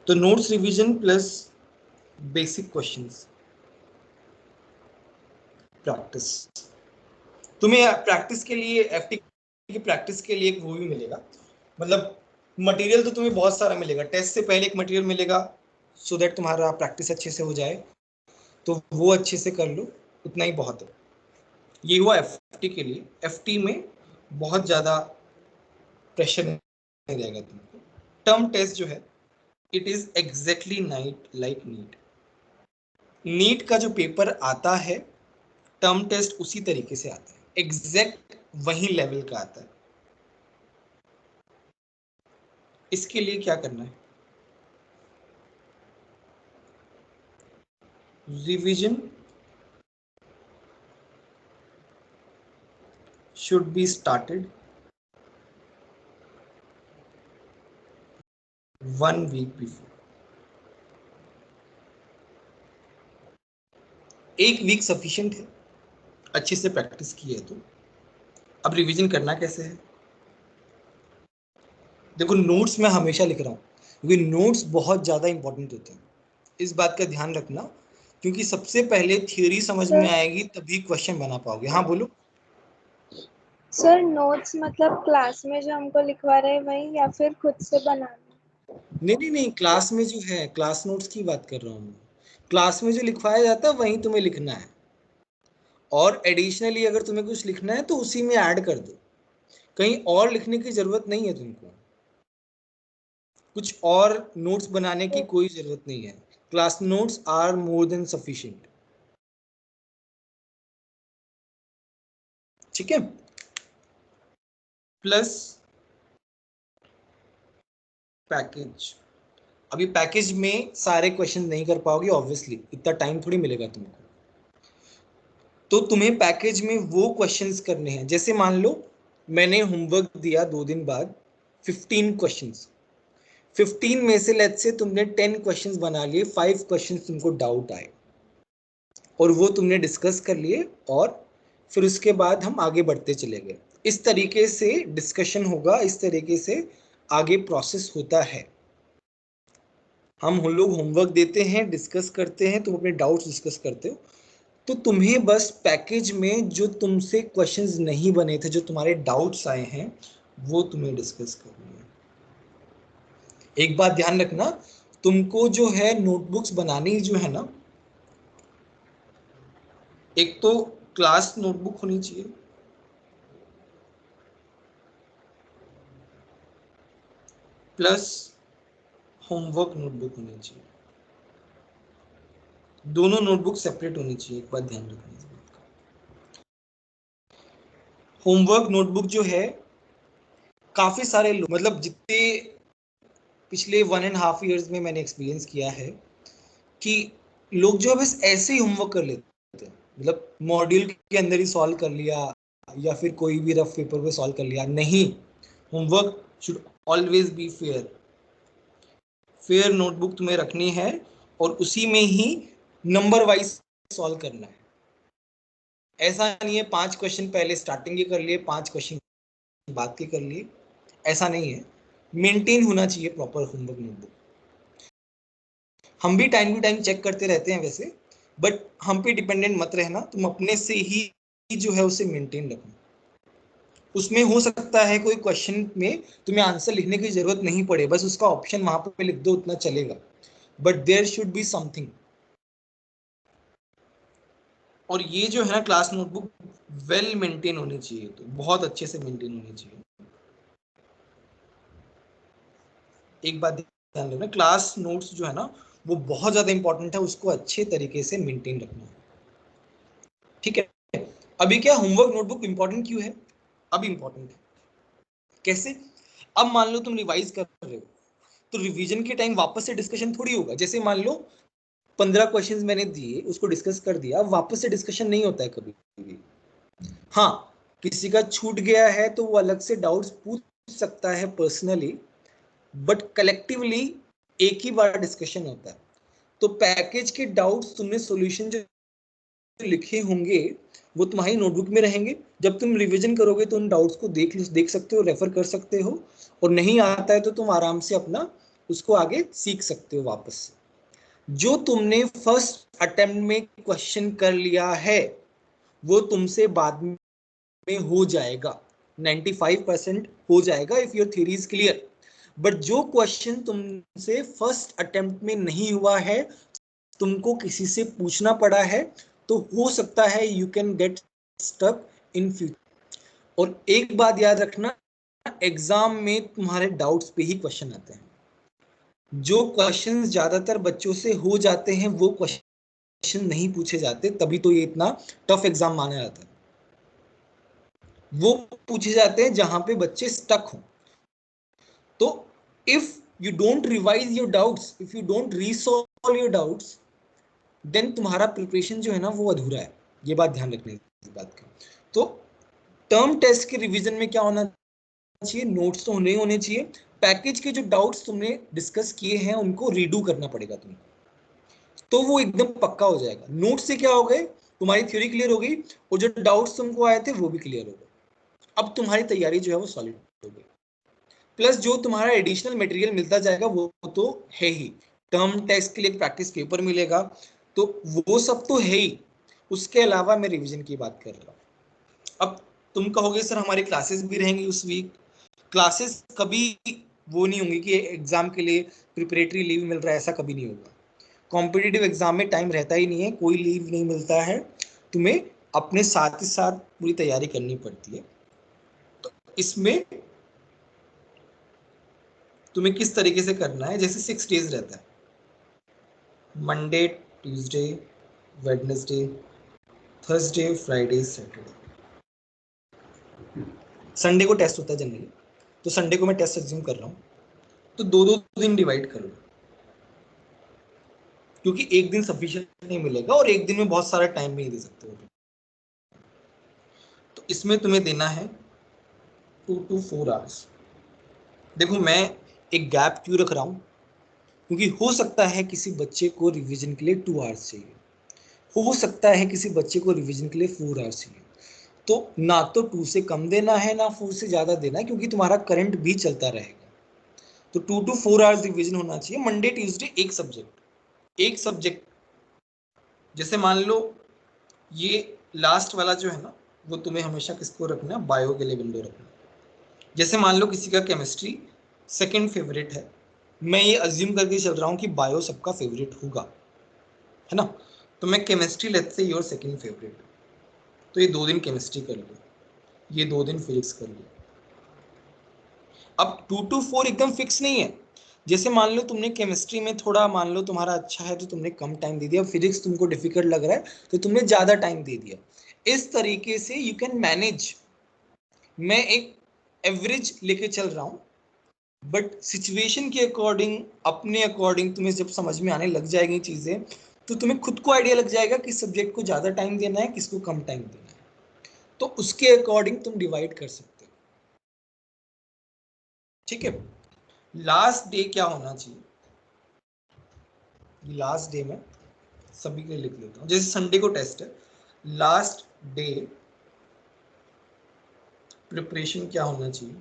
Speaker 1: तो notes revision plus basic questions, practice. तुम्हें प्रैक्टिस के लिए FT की प्रैक्टिस के लिए एक वो भी मिलेगा, मतलब मटेरियल तो तुम्हें बहुत सारा मिलेगा। टेस्ट से पहले एक मटेरियल मिलेगा सो दैट तुम्हारा प्रैक्टिस अच्छे से हो जाए, तो वो अच्छे से कर लो, उतना ही बहुत है। ये हुआ FT के लिए। FT में बहुत ज़्यादा प्रेशर नहीं रहेगा तुमको। टर्म टेस्ट जो है it is exactly like NEET. NEET का जो पेपर आता है टर्म टेस्ट उसी तरीके से आता है, एग्जैक्ट वही लेवल का आता है। इसके लिए क्या करना है, revision should be started 1 week before। 1 week sufficient है, अच्छे से प्रैक्टिस की है तो। अब रिवीजन करना कैसे है, देखो नोट्स मैं हमेशा लिख रहा हूँ क्योंकि नोट्स बहुत ज़्यादा इंपॉर्टेंट होते हैं, इस बात का ध्यान रखना, क्योंकि सबसे पहले थ्योरी समझ में आएगी तभी क्वेश्चन बना पाओगे। हाँ बोलो।
Speaker 4: सर नोट्स मतलब क्लास में जो हमको लिखवा रहे हैं वही या फिर खुद से बनाना?
Speaker 1: नहीं, क्लास में जो है, क्लास नोट्स की बात कर रहा हूँ मैं। क्लास में जो लिखवाया जाता है वही तुम्हें लिखना है, और एडिशनली अगर तुम्हें कुछ लिखना है तो उसी में ऐड कर दो, कहीं और लिखने की जरूरत नहीं है तुमको, कुछ और नोट्स बनाने की कोई जरूरत नहीं है। Class notes are more than sufficient. ठीक है, प्लस पैकेज। अभी पैकेज में सारे क्वेश्चन नहीं कर पाओगे ऑब्वियसली, इतना टाइम थोड़ी मिलेगा तुमको, तो तुम्हें पैकेज में वो क्वेश्चंस करने हैं। जैसे मान लो मैंने होमवर्क दिया 2 दिन बाद 15 क्वेश्चंस, 15 में से लेट्स से तुमने 10 क्वेश्चंस बना लिए, 5 क्वेश्चंस तुमको डाउट आए और वो तुमने डिस्कस कर लिए, और फिर उसके बाद हम आगे बढ़ते चले गए। इस तरीके से डिस्कशन होगा, इस तरीके से आगे प्रोसेस होता है। हम लोग होमवर्क देते हैं, डिस्कस करते हैं, तुम अपने डाउट्स डिस्कस करते हो, तो तुम्हें बस पैकेज में जो तुमसे क्वेश्चंस नहीं बने थे, जो तुम्हारे डाउट्स आए हैं, वो तुम्हें डिस्कस करनी है। एक बात ध्यान रखना, तुमको जो है नोटबुक्स बनानी जो है ना, एक तो क्लास नोटबुक होनी चाहिए, प्लस होमवर्क नोटबुक होनी चाहिए। दोनों नोटबुक सेपरेट होनी चाहिए, एक बात ध्यान रखना इस बात का। होमवर्क नोटबुक जो है काफी सारे लोग, मतलब जितने पिछले 1.5 ईयर्स में मैंने एक्सपीरियंस किया है कि लोग जो है बस ऐसे ही होमवर्क कर लेते हैं, मतलब मॉड्यूल के अंदर ही सॉल्व कर लिया या फिर कोई भी रफ पेपर पे सॉल्व कर लिया। नहीं, homework should always be fair. Fair notebook तुम्हें रखनी है और उसी में ही नंबर वाइज सॉल्व करना है। ऐसा नहीं है 5 क्वेश्चन पहले स्टार्टिंग के कर लिए, 5 क्वेश्चन बाद के कर लिए, ऐसा नहीं है। मेंटेन होना चाहिए प्रॉपर होमवर्क नोटबुक। हम भी टाइम टू टाइम चेक करते रहते हैं वैसे, बट हम पे डिपेंडेंट मत रहना, तुम अपने से ही जो है उसे मेंटेन रखना। उसमें हो सकता है कोई क्वेश्चन में तुम्हें आंसर लिखने की जरूरत नहीं पड़े, बस उसका ऑप्शन वहां पे लिख दो, उतना चलेगा, but there should be something. और ये जो है ना क्लास नोटबुक वेल मेंटेन होनी चाहिए, तो बहुत अच्छे से मेंटेन होनी चाहिए। एक बात ध्यान रखना, क्लास नोट्स जो है ना वो बहुत ज्यादा इंपॉर्टेंट है, उसको अच्छे तरीके से मेंटेन रखना है, ठीक है। अभी क्या होमवर्क नोटबुक इंपॉर्टेंट क्यों है? अब इंपॉर्टेंट है कैसे? अब मान लो तुम रिवाइज कर रहे हो तो रिवीजन के टाइम वापस से डिस्कशन थोड़ी होगा। जैसे मान लो 15 क्वेश्चंस मैंने दिए, उसको डिस्कस कर दिया, वापस से डिस्कशन नहीं होता है कभी भी। हाँ, किसी का छूट गया है तो वो अलग से डाउट्स पूछ सकता है पर्सनली, बट कलेक्टिवली एक ही बार डिस्कशन होता है। तो पैकेज के डाउट्स तुमने सॉल्यूशन जो लिखे होंगे वो तुम्हारी नोटबुक में रहेंगे। जब तुम रिवीजन करोगे तो उन डाउट्स को देख सकते हो, रेफर कर सकते हो, और नहीं आता है तो तुम आराम से अपना उसको आगे सीख सकते हो वापस से। जो तुमने फर्स्ट अटेम्प्ट में क्वेश्चन कर लिया है वो तुमसे बाद में हो जाएगा, 95% हो जाएगा if your theory is clear. But जो क्वेश्चन तुमसे फर्स्ट अटेम्प्ट में नहीं हुआ है, तुमको किसी से पूछना पड़ा है, तो हो सकता है you can get stuck in future. और एक बात याद रखना, एग्जाम में तुम्हारे डाउट्स पे ही क्वेश्चन आते हैं। जो क्वेश्चन ज्यादातर बच्चों से हो जाते हैं वो क्वेश्चन नहीं पूछे जाते, तभी तो ये इतना टफ एग्जाम माना जाता है। वो पूछे जाते हैं जहां पे बच्चे स्टक हों। तो if you don't revise your doubts, if you don't resolve your doubts, then तुम्हारा प्रिपरेशन जो है ना वो अधूरा है। ये बात ध्यान रखने की बात का। तो टर्म टेस्ट के रिवीजन में क्या होना चाहिए? नोट्स तो नहीं होने चाहिए, पैकेज के जो डाउट्स तुमने डिस्कस किए हैं उनको रीडू करना पड़ेगा तुमको, तो वो एकदम पक्का हो जाएगा। नोट से क्या हो गए, तुम्हारी थ्योरी क्लियर हो गई और जो डाउट्स तुमको आए थे वो भी क्लियर हो गए। अब तुम्हारी तैयारी जो है वो सॉलिड हो गई। प्लस जो तुम्हारा एडिशनल मटेरियल मिलता जाएगा वो तो है ही, टर्म टेस्ट के लिए प्रैक्टिस पेपर मिलेगा, तो वो सब तो है ही। उसके अलावा मैं रिवीजन की बात कर रहा हूँ। अब तुम कहोगे सर हमारी क्लासेस भी रहेंगी उस वीक। क्लासेस कभी वो नहीं होंगी कि एग्जाम के लिए प्रिपरेटरी लीव मिल रहा है, ऐसा कभी नहीं होगा। कॉम्पिटिटिव एग्जाम में टाइम रहता ही नहीं है, कोई लीव नहीं मिलता है, तुम्हें अपने साथ ही साथ पूरी तैयारी करनी पड़ती है। तो इसमें तुम्हें किस तरीके से करना है, जैसे 6 डेज रहता है, Monday, Tuesday, Wednesday, Thursday, Friday, Saturday, Sunday को टेस्ट होता है जनरली, तो संडे को मैं टेस्ट एज्यूम कर रहा हूँ, तो 2-2 दिन डिवाइड कर लो, क्योंकि एक दिन सफिशिएंट नहीं मिलेगा और एक दिन में बहुत सारा टाइम भी नहीं दे सकते हो। तो इसमें तुम्हें देना है 2 to 4 आवर्स। देखो मैं एक गैप क्यों रख रहा हूँ, क्योंकि हो सकता है किसी बच्चे को रिवीजन के लिए 2 आवर्स चाहिए, हो सकता है किसी बच्चे को रिवीजन के लिए 4 आवर्स चाहिए। तो ना तो 2 से कम देना है ना 4 से ज्यादा देना है, क्योंकि तुम्हारा करंट भी चलता रहेगा। तो 2 to 4 आवर्स रिवीजन होना चाहिए, मंडे ट्यूसडे एक सब्जेक्ट। जैसे मान लो ये लास्ट वाला जो है ना वो तुम्हें हमेशा किसको रखना है, बायो के लिए विंडो रखना है। जैसे मान लो किसी का केमिस्ट्री सेकंड फेवरेट है, मैं ये अज्यूम करके चल रहा हूँ कि बायो सबका फेवरेट होगा, है ना, तो मैं chemistry let's say your second favourite, तो ये 2 दिन केमिस्ट्री कर लो, ये 2 दिन फिजिक्स कर लो। अब 2 to 4 एकदम फिक्स नहीं है। जैसे मान लो तुमने केमिस्ट्री में थोड़ा, मान लो तुम्हारा अच्छा है तो तुमने कम टाइम दे दिया, फिजिक्स तुमको डिफिकल्ट लग रहा है तो तुमने ज्यादा टाइम दे दिया। इस तरीके से यू कैन मैनेज। मैं एक एवरेज लेके चल रहा हूँ, बट सिचुएशन के अकॉर्डिंग, अपने अकॉर्डिंग तुम्हें जब समझ में आने लग जाएगी चीजें तो तुम्हें खुद को आइडिया लग जाएगा किस सब्जेक्ट को ज्यादा टाइम देना है, किसको कम टाइम देना है, तो उसके अकॉर्डिंग तुम डिवाइड कर सकते हो। ठीक है, लास्ट डे क्या होना चाहिए, लास्ट डे में सभी के लिए लिख लेता हूँ। जैसे संडे को टेस्ट है, लास्ट डे प्रिपरेशन क्या होना चाहिए,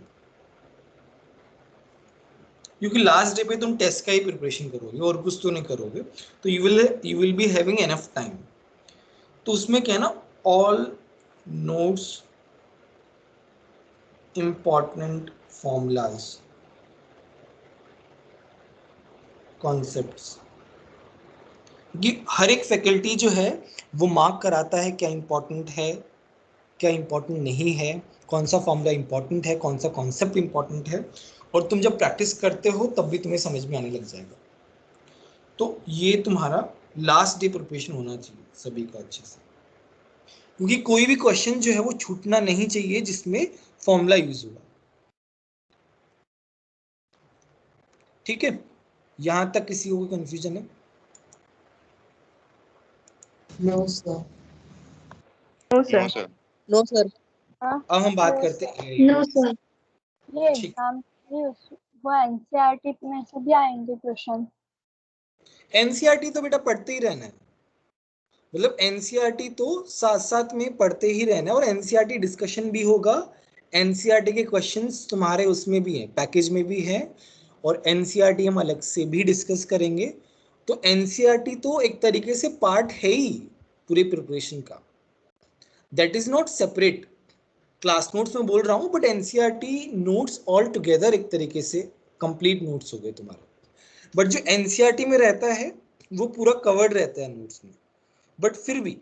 Speaker 1: क्योंकि लास्ट डे पे तुम टेस्ट का ही प्रिपरेशन करोगे और कुछ तो नहीं करोगे, तो you will be having enough time. तो उसमें क्या है ना, all notes, important formulas, concepts, कि हर एक फैकल्टी जो है वो मार्क कराता है क्या इंपॉर्टेंट है, क्या इंपॉर्टेंट नहीं है, कौन सा फॉर्मूला इंपॉर्टेंट है, कौन सा कॉन्सेप्ट इंपॉर्टेंट है, और तुम जब प्रैक्टिस करते हो तब भी तुम्हें समझ में आने लग जाएगा। तो ये तुम्हारा लास्ट डे प्रिपरेशन होना चाहिए सभी का अच्छे से, क्योंकि कोई भी क्वेश्चन जो है वो छूटना नहीं चाहिए जिसमें फॉर्मूला यूज हुआ। ठीक है, यहां तक किसी को कंफ्यूजन है?
Speaker 5: No sir.
Speaker 6: No
Speaker 3: no
Speaker 6: sir.
Speaker 3: Sir.
Speaker 5: No sir.
Speaker 4: हाँ,
Speaker 1: अब हम बात
Speaker 4: No,
Speaker 1: करते
Speaker 4: sir.
Speaker 1: हैं
Speaker 5: नो सर।
Speaker 4: ये
Speaker 1: ठीक।
Speaker 4: एग्जाम वो एनसीईआरटी में से भी आएंगे क्वेश्चन?
Speaker 1: एनसीईआरटी तो बेटा पढ़ते ही रहना है, मतलब एनसीईआरटी तो साथ साथ में पढ़ते ही रहना है, और एनसीईआरटी डिस्कशन भी होगा, एनसीईआरटी के क्वेश्चंस तुम्हारे उसमें भी हैं, पैकेज में भी है, और एनसीईआरटी हम अलग से भी डिस्कस करेंगे। तो एनसीईआरटी तो एक तरीके से पार्ट है ही पूरे प्रिपरेशन का, that is not separate. Class notes में बोल रहा हूँ, but NCERT notes all together एक तरीके से कंप्लीट नोट्स हो गए तुम्हारे। बट जो एनसीईआरटी में रहता है वो पूरा कवर्ड रहता है नोट्स में, बट फिर भी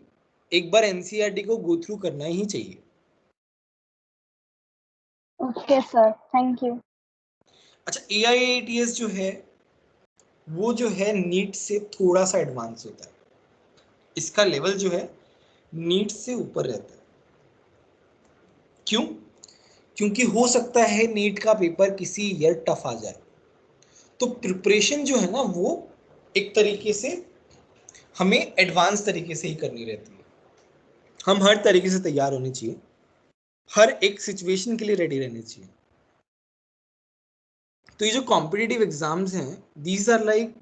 Speaker 1: एक बार एनसीईआरटी को गो थ्रू करना ही चाहिए।
Speaker 4: Okay sir, thank you.
Speaker 1: अच्छा, एआईएटीएस जो है वो जो है नीट से थोड़ा सा एडवांस होता है, इसका लेवल जो है नीट से ऊपर रहता है। क्यों? क्योंकि हो सकता है नीट का पेपर किसी ईयर टफ आ जाए, तो प्रिपरेशन जो है ना वो एक तरीके से हमें एडवांस तरीके से ही करनी रहती है। हम हर तरीके से तैयार होने चाहिए, हर एक सिचुएशन के लिए रेडी रहने चाहिए। तो ये जो कॉम्पिटिटिव एग्जाम्स हैं, दीज आर लाइक,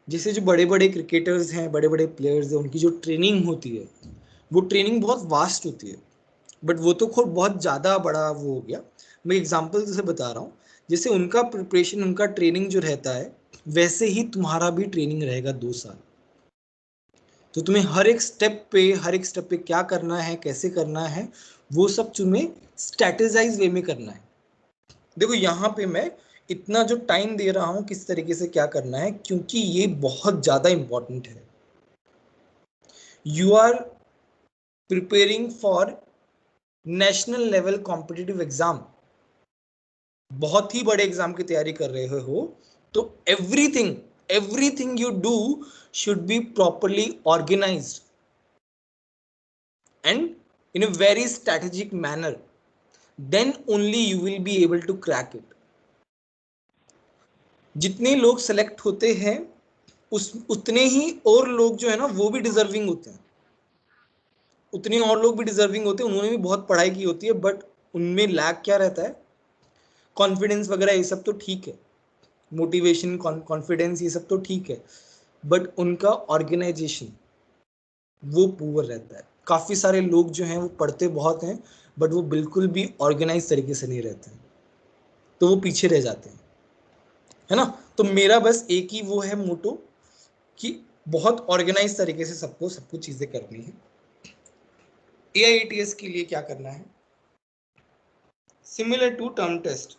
Speaker 1: जैसे जो बड़े बड़े क्रिकेटर्स हैं, बड़े बड़े प्लेयर्स हैं, उनकी जो ट्रेनिंग होती है वो ट्रेनिंग बहुत वास्ट होती है, बट वो तो खुद बहुत ज़्यादा बड़ा वो हो गया। मैं एग्जाम्पल से बता रहा हूँ, जैसे उनका प्रिपरेशन, उनका ट्रेनिंग जो रहता है, वैसे ही तुम्हारा भी ट्रेनिंग रहेगा 2 साल। तो तुम्हें हर एक स्टेप पे क्या करना है, कैसे करना है, वो सब तुम्हें स्ट्रेटेजाइज वे में करना है। देखो यहाँ पे मैं इतना जो टाइम दे रहा हूँ किस तरीके से क्या करना है, क्योंकि ये बहुत ज्यादा इंपॉर्टेंट है। You are preparing for national level competitive exam, बहुत ही बड़े एग्जाम की तैयारी कर रहे हो, तो everything you do should be properly organised and in a very strategic manner, then only you will be able to crack it. जितने लोग सेलेक्ट होते हैं उतने ही और लोग जो है ना वो भी डिजर्विंग होते हैं, उतने और लोग भी डिजर्विंग होते हैं, उन्होंने भी बहुत पढ़ाई की होती है, बट उनमें लैग क्या रहता है? कॉन्फिडेंस वगैरह ये सब तो ठीक है, मोटिवेशन, कॉन्फिडेंस ये सब तो ठीक है, बट उनका ऑर्गेनाइजेशन वो पुअर रहता है। काफ़ी सारे लोग जो हैं वो पढ़ते बहुत हैं, बट वो बिल्कुल भी ऑर्गेनाइज तरीके से नहीं रहते हैं, तो वो पीछे रह जाते हैं, है ना। तो मेरा बस एक ही वो है मोटो कि बहुत ऑर्गेनाइज तरीके से सबको सब कुछ चीज़ें करनी है। एआईएटीएस के लिए क्या करना है? Similar to term test,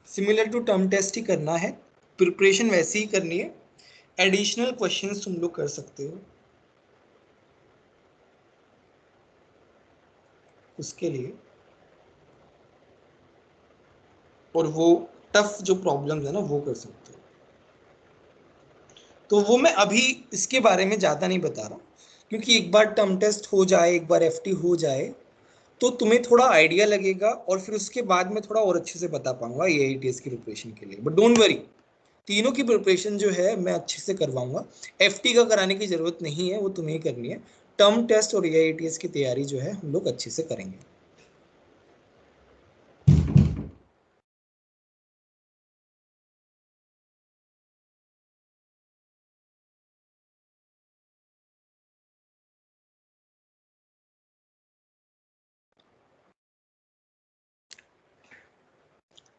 Speaker 1: similar to term test ही करना है, प्रिपरेशन वैसे ही करनी है, एडिशनल क्वेश्चंस तुम लोग कर सकते हो उसके लिए, और वो टफ जो प्रॉब्लम्स है ना वो कर सकते हो। तो वो मैं अभी इसके बारे में ज़्यादा नहीं बता रहा, क्योंकि एक बार टर्म टेस्ट हो जाए, एक बार एफटी हो जाए, तो तुम्हें थोड़ा आइडिया लगेगा, और फिर उसके बाद में थोड़ा और अच्छे से बता पाऊंगा एआईटीएस की प्रिपरेशन के लिए। बट डोंट वरी, तीनों की प्रिपरेशन जो है मैं अच्छे से करवाऊंगा। एफटी का कराने की जरूरत नहीं है, वो तुम्हें ही करनी है। टर्म टेस्ट और एआईटीएस की तैयारी जो है हम लोग अच्छे से करेंगे।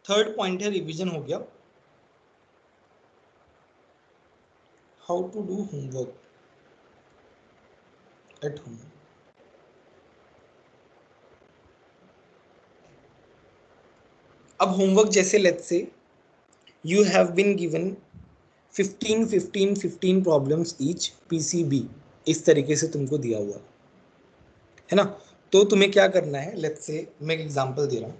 Speaker 1: थर्ड पॉइंट है रिवीजन हो गया। How to do homework at home. अब होमवर्क जैसे लेट्स से you have been given 15 problems each, PCB इस तरीके से तुमको दिया हुआ है ना। तो तुम्हें क्या करना है, लेट्स से मैं एक एग्जांपल दे रहा हूँ,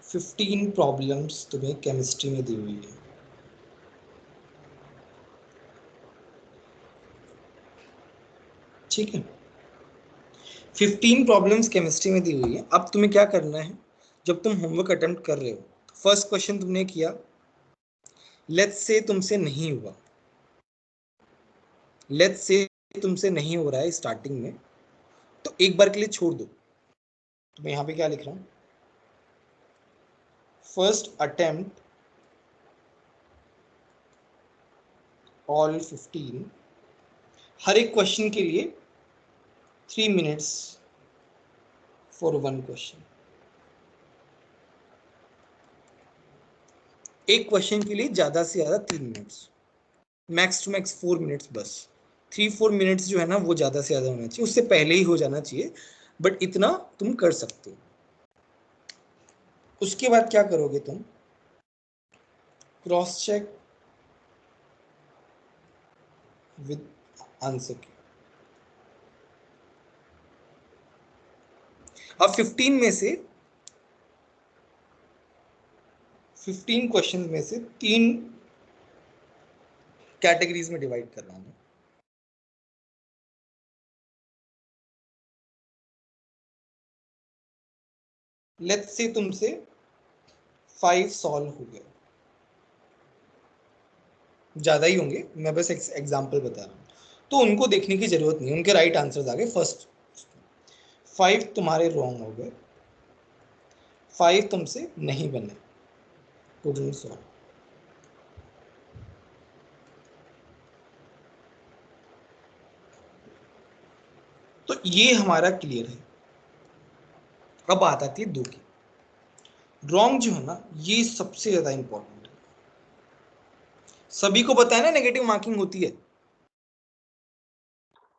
Speaker 1: 15 प्रॉब्लम्स तुम्हें केमिस्ट्री में दी हुई है। ठीक है, 15 प्रॉब्लम्स केमिस्ट्री में दी हुई है। अब तुम्हें क्या करना है, जब तुम होमवर्क अटेम्प्ट कर रहे हो, फर्स्ट क्वेश्चन तुमने किया, लेट्स से तुमसे नहीं हुआ, लेट्स से तुमसे नहीं हो रहा है स्टार्टिंग में, तो एक बार के लिए छोड़ दो। तो मैं यहाँ पे क्या लिख रहा हूँ, फर्स्ट अटेम्प्ट ऑल 15, हर एक क्वेश्चन के लिए 3 मिनट्स फॉर वन क्वेश्चन। एक क्वेश्चन के लिए ज्यादा से ज्यादा 3 minutes, max to max 4 minutes, बस 3-4 मिनट्स जो है ना वो ज्यादा से ज्यादा होना चाहिए, उससे पहले ही हो जाना चाहिए, बट इतना तुम कर सकते हो। उसके बाद क्या करोगे तुम, क्रॉस चेक विद आंसर की। अब 15 क्वेश्चन में से 3 कैटेगरीज में डिवाइड कर रहा हूं। लेट्स से तुमसे 5 सॉल्व हो गए, ज्यादा ही होंगे, मैं बस एग्जांपल बता रहा हूं, तो उनको देखने की जरूरत नहीं, उनके राइट आंसर्स आ गए। फर्स्ट 5 तुम्हारे रॉन्ग हो गए, 5 तुमसे नहीं बने, couldn't solve। तो ये हमारा क्लियर है। अब बात आती है 2 की। रॉन्ग जो है ना, ये सबसे ज्यादा इंपॉर्टेंट है। सभी को पता है ना नेगेटिव मार्किंग होती है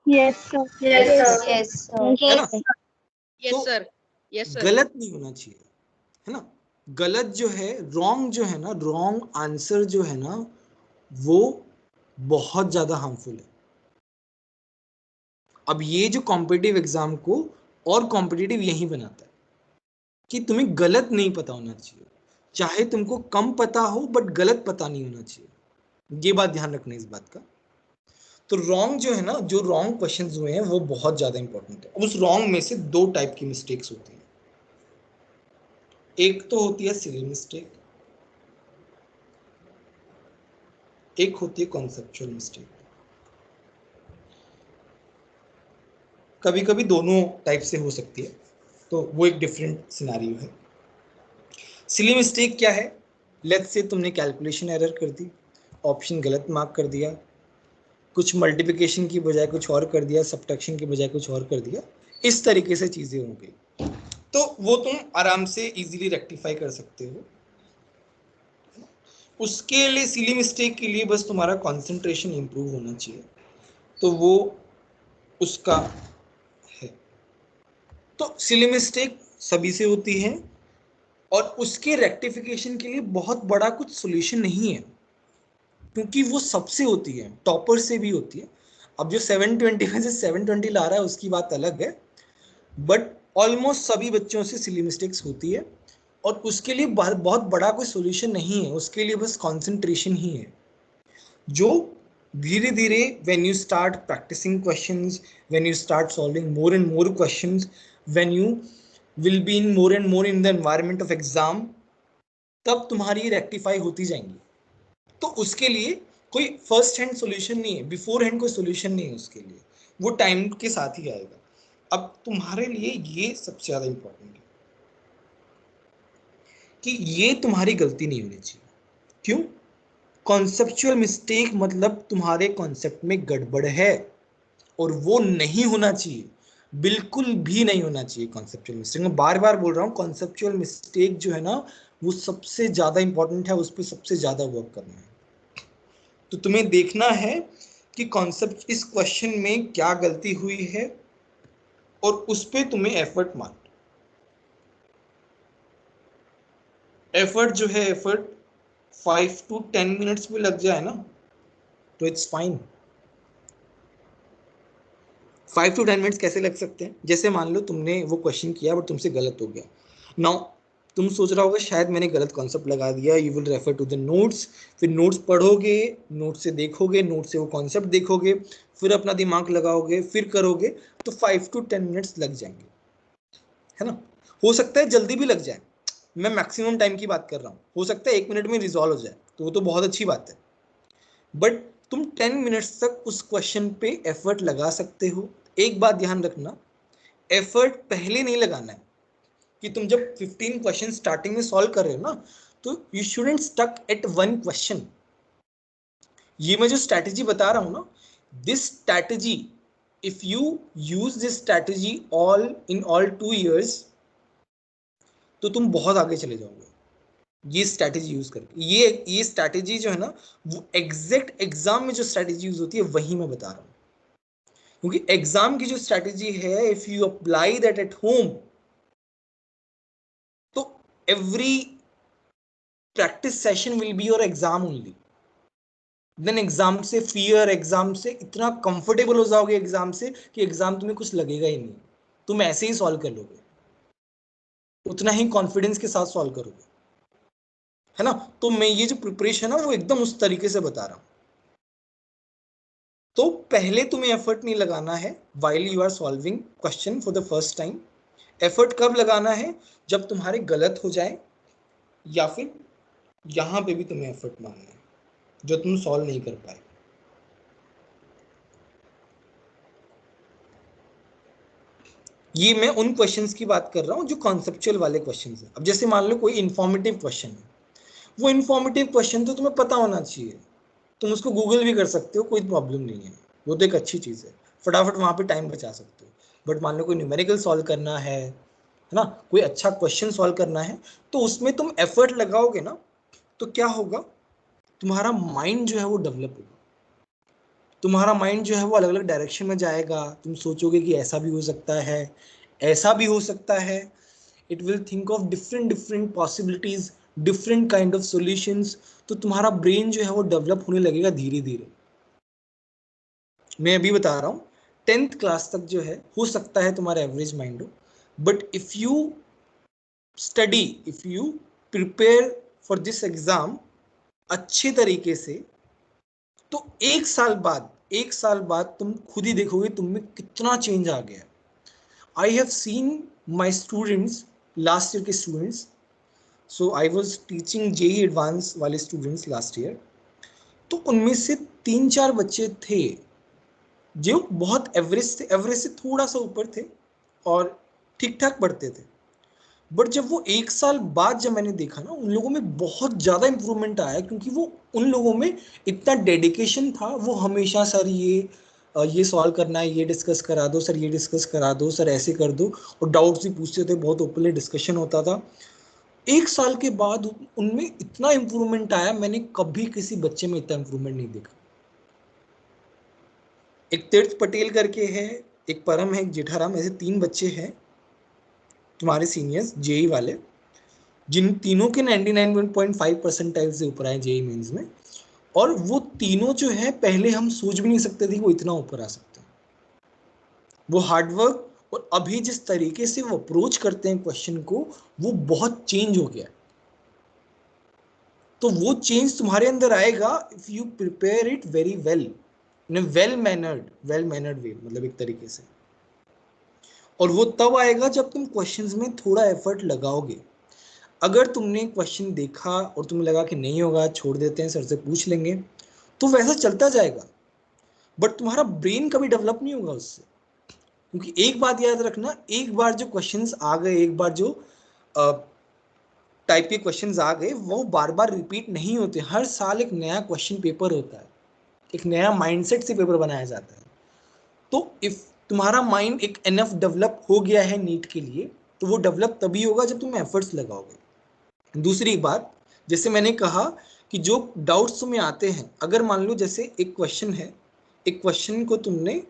Speaker 4: यस सर।
Speaker 2: Yes sir.
Speaker 1: है ना।
Speaker 6: यस
Speaker 1: तो
Speaker 6: सर। Yes sir.
Speaker 1: गलत नहीं होना चाहिए, है ना। गलत जो है, रॉन्ग जो है ना, रॉन्ग आंसर जो है ना, वो बहुत ज्यादा हार्मफुल है। अब ये जो कॉम्पिटिटिव एग्जाम को और कॉम्पिटिटिव यही बनाता है कि तुम्हें गलत नहीं पता होना चाहिए, चाहे तुमको कम पता हो बट गलत पता नहीं होना चाहिए। ये बात ध्यान रखना इस बात का। तो रॉन्ग जो है ना, जो रॉन्ग क्वेश्चंस हुए हैं वो बहुत ज्यादा इंपॉर्टेंट है। उस रॉन्ग में से 2 टाइप की मिस्टेक्स होती हैं। एक तो होती है सिली मिस्टेक, एक होती है कॉन्सेप्चुअल मिस्टेक। कभी कभी दोनों टाइप से हो सकती है, तो वो एक डिफरेंट सिनेरियो है। सिली मिस्टेक क्या है, लेट्स से तुमने कैलकुलेशन एरर कर दी, ऑप्शन गलत मार्क कर दिया, कुछ मल्टीप्लिकेशन की बजाय कुछ और कर दिया, सब्ट्रैक्शन की बजाय कुछ और कर दिया, इस तरीके से चीजें हो गई, तो वो तुम आराम से इजीली रेक्टिफाई कर सकते हो। उसके लिए सिली मिस्टेक के लिए बस तुम्हारा कंसंट्रेशन इंप्रूव होना चाहिए, तो वो उसका है। तो सिली मिस्टेक सभी से होती है और उसके रेक्टिफिकेशन के लिए बहुत बड़ा कुछ सॉल्यूशन नहीं है, क्योंकि वो सबसे होती है, टॉपर से भी होती है। अब जो 720 में से 720 ला रहा है उसकी बात अलग है, बट ऑलमोस्ट सभी बच्चों से सिली मिस्टेक्स होती है और उसके लिए बहुत बड़ा कोई सॉल्यूशन नहीं है, उसके लिए बस कंसंट्रेशन ही है, जो धीरे धीरे when you start practising questions, when you start solving more and more questions, when you will be in more and more in the environment of exam, तब तुम्हारी रेक्टिफाई होती जाएंगी। तो उसके लिए कोई फर्स्ट हैंड सॉल्यूशन नहीं है, बिफोर हैंड कोई सॉल्यूशन नहीं है उसके लिए, वो टाइम के साथ ही आएगा। अब तुम्हारे लिए ये सबसे ज्यादा इंपॉर्टेंट है कि ये तुम्हारी गलती नहीं होनी चाहिए। क्यों? कॉन्सेप्चुअल मिस्टेक मतलब तुम्हारे कॉन्सेप्ट में गड़बड़ है और वो नहीं होना चाहिए, बिल्कुल भी नहीं होना चाहिए कॉन्सेप्चुअल मिस्टेक। मैं बार बार बोल रहा हूँ, कॉन्सेप्चुअल मिस्टेक जो है ना वो सबसे ज्यादा इंपॉर्टेंट है, उस पर सबसे ज्यादा वर्क करना है। तो तुम्हें देखना है कि कॉन्सेप्ट इस क्वेश्चन में क्या गलती हुई है और उस पर तुम्हें एफर्ट मारना। एफर्ट जो है, एफर्ट 5 to 10 मिनट्स भी लग जाए ना तो इट्स फाइन। 5 to 10 मिनट्स कैसे लग सकते हैं? जैसे मान लो तुमने वो क्वेश्चन किया बट तुमसे गलत हो गया। नाउ तुम सोच रहा होगा शायद मैंने गलत कॉन्सेप्ट लगा दिया। You will refer to the notes, फिर नोट्स पढ़ोगे, नोट से देखोगे, नोट से वो कॉन्सेप्ट देखोगे, फिर अपना दिमाग लगाओगे, फिर करोगे, तो 5 to 10 मिनट्स लग जाएंगे, है ना। हो सकता है जल्दी भी लग जाए, मैं मैक्सिमम टाइम की बात कर रहा हूँ। हो सकता है 1 मिनट में रिजॉल्व हो जाए, तो वो तो बहुत अच्छी बात है। बट तुम 10 मिनट्स तक उस क्वेश्चन पे एफर्ट लगा सकते हो। एक बात ध्यान रखना, एफर्ट पहले नहीं लगाना है कि तुम जब 15 क्वेश्चन स्टार्टिंग में सॉल्व कर रहे हो ना, तो you shouldn't stuck at one question. ये मैं जो स्ट्रैटेजी बता रहा हूं ना, this strategy, if you use this strategy all in all 2 years, तो तुम बहुत आगे चले जाओगे ये स्ट्रैटेजी यूज करके। ये स्ट्रैटेजी जो है ना, वो एग्जैक्ट एग्जाम में जो स्ट्रैटेजी यूज होती है वही मैं बता रहा हूं। क्योंकि एग्जाम की जो स्ट्रैटेजी है, if you apply that at home, तो every practice session will be your exam only. Then exam से फियर, एग्जाम से इतना कंफर्टेबल हो जाओगे एग्जाम से कि एग्जाम तुम्हें कुछ लगेगा ही नहीं, तुम ऐसे ही सॉल्व कर लोगे, उतना ही कॉन्फिडेंस के साथ सॉल्व करोगे, है ना। तो मैं ये जो प्रिपरेशन है वो एकदम उस तरीके से बता रहा हूं। तो पहले तुम्हें एफर्ट नहीं लगाना है while you are solving question for the first time. Effort कब लगाना है? जब तुम्हारे गलत हो जाए, या फिर यहां पे भी तुम्हें एफर्ट मारना है जो तुम सॉल्व नहीं कर पाए। ये मैं उन क्वेश्चंस की बात कर रहा हूं जो कॉन्सेप्चुअल वाले क्वेश्चंस हैं। अब जैसे मान लो कोई इंफॉर्मेटिव क्वेश्चन है, वो इंफॉर्मेटिव क्वेश्चन तो तुम्हें पता होना चाहिए, तुम उसको गूगल भी कर सकते हो, कोई प्रॉब्लम नहीं है, वो तो एक अच्छी चीज़ है, फटाफट वहाँ पे टाइम बचा सकते हो। बट मान लो कोई न्यूमेरिकल सॉल्व करना है ना, कोई अच्छा क्वेश्चन सॉल्व करना है, तो उसमें तुम एफर्ट लगाओगे ना, तो क्या होगा, तुम्हारा माइंड जो है वो डेवलप होगा, तुम्हारा माइंड जो है वो अलग अलग डायरेक्शन में जाएगा। तुम सोचोगे कि ऐसा भी हो सकता है, ऐसा भी हो सकता है। It will think of different different possibilities, different kind of solutions. तो तुम्हारा ब्रेन जो है वो डेवलप होने लगेगा धीरे धीरे। मैं अभी बता रहा हूँ 10th क्लास तक जो है हो सकता है तुम्हारा एवरेज माइंड हो, but if you study, if you prepare for this exam अच्छे तरीके से, तो एक साल बाद तुम खुद ही देखोगे तुम में कितना चेंज आ गया। I have seen my students, last year के students, so I was teaching JEE advance वाले स्टूडेंट्स लास्ट ईयर, तो उनमें से 3-4 बच्चे थे जो बहुत एवरेज थे, एवरेज से थोड़ा सा ऊपर थे और ठीक ठाक पढ़ते थे। बट जब वो एक साल बाद जब मैंने देखा ना, उन लोगों में बहुत ज़्यादा इंप्रूवमेंट आया, क्योंकि वो उन लोगों में इतना डेडिकेशन था। वो हमेशा सर ये सॉल्व करना है, ये डिस्कस करा दो सर, ये डिस्कस करा दो सर, ऐसे कर दो, और डाउट्स भी पूछते थे, बहुत ओपनली डिस्कशन होता था। एक साल के बाद उनमें इतना इंप्रूवमेंट आया, मैंने कभी किसी बच्चे में इतना इंप्रूवमेंट नहीं देखा। एक तीर्थ पटेल करके है, एक परम है, एक जेठाराम, ऐसे 3 बच्चे हैं तुम्हारे सीनियर्स जेई वाले, जिन तीनों के 99.5 परसेंटाइल से ऊपर आए जेई मेंस में। और वो तीनों जो है पहले हम सोच भी नहीं सकते थे कि वो इतना ऊपर आ सकते हैं। वो हार्डवर्क और अभी जिस तरीके से वो अप्रोच करते हैं क्वेश्चन को, वो बहुत चेंज हो गया। तो वो चेंज तुम्हारे अंदर आएगा if you prepare it very well, in a well mannered way, मतलब एक तरीके से। और वो तब आएगा जब तुम क्वेश्चंस में थोड़ा एफर्ट लगाओगे। अगर तुमने क्वेश्चन देखा और तुम्हें लगा कि नहीं होगा, छोड़ देते हैं, सर से पूछ लेंगे, तो वैसा चलता जाएगा, बट तुम्हारा ब्रेन कभी डेवलप नहीं होगा उससे। क्योंकि एक बात याद रखना, एक बार जो क्वेश्चंस आ गए, एक बार जो टाइप के क्वेश्चंस आ गए, वो बार बार रिपीट नहीं होते। हर साल एक नया क्वेश्चन पेपर होता है, एक नया माइंडसेट से पेपर बनाया जाता है। तो इफ तुम्हारा माइंड एक एनफ डेवलप हो गया है नीट के लिए, तो वो डेवलप तभी होगा जब तुम एफर्ट्स लगाओगे। दूसरी बात, जैसे मैंने कहा कि जो डाउट्स तुम्हें आते हैं, अगर मान लो जैसे एक क्वेश्चन है, एक क्वेश्चन को तुमने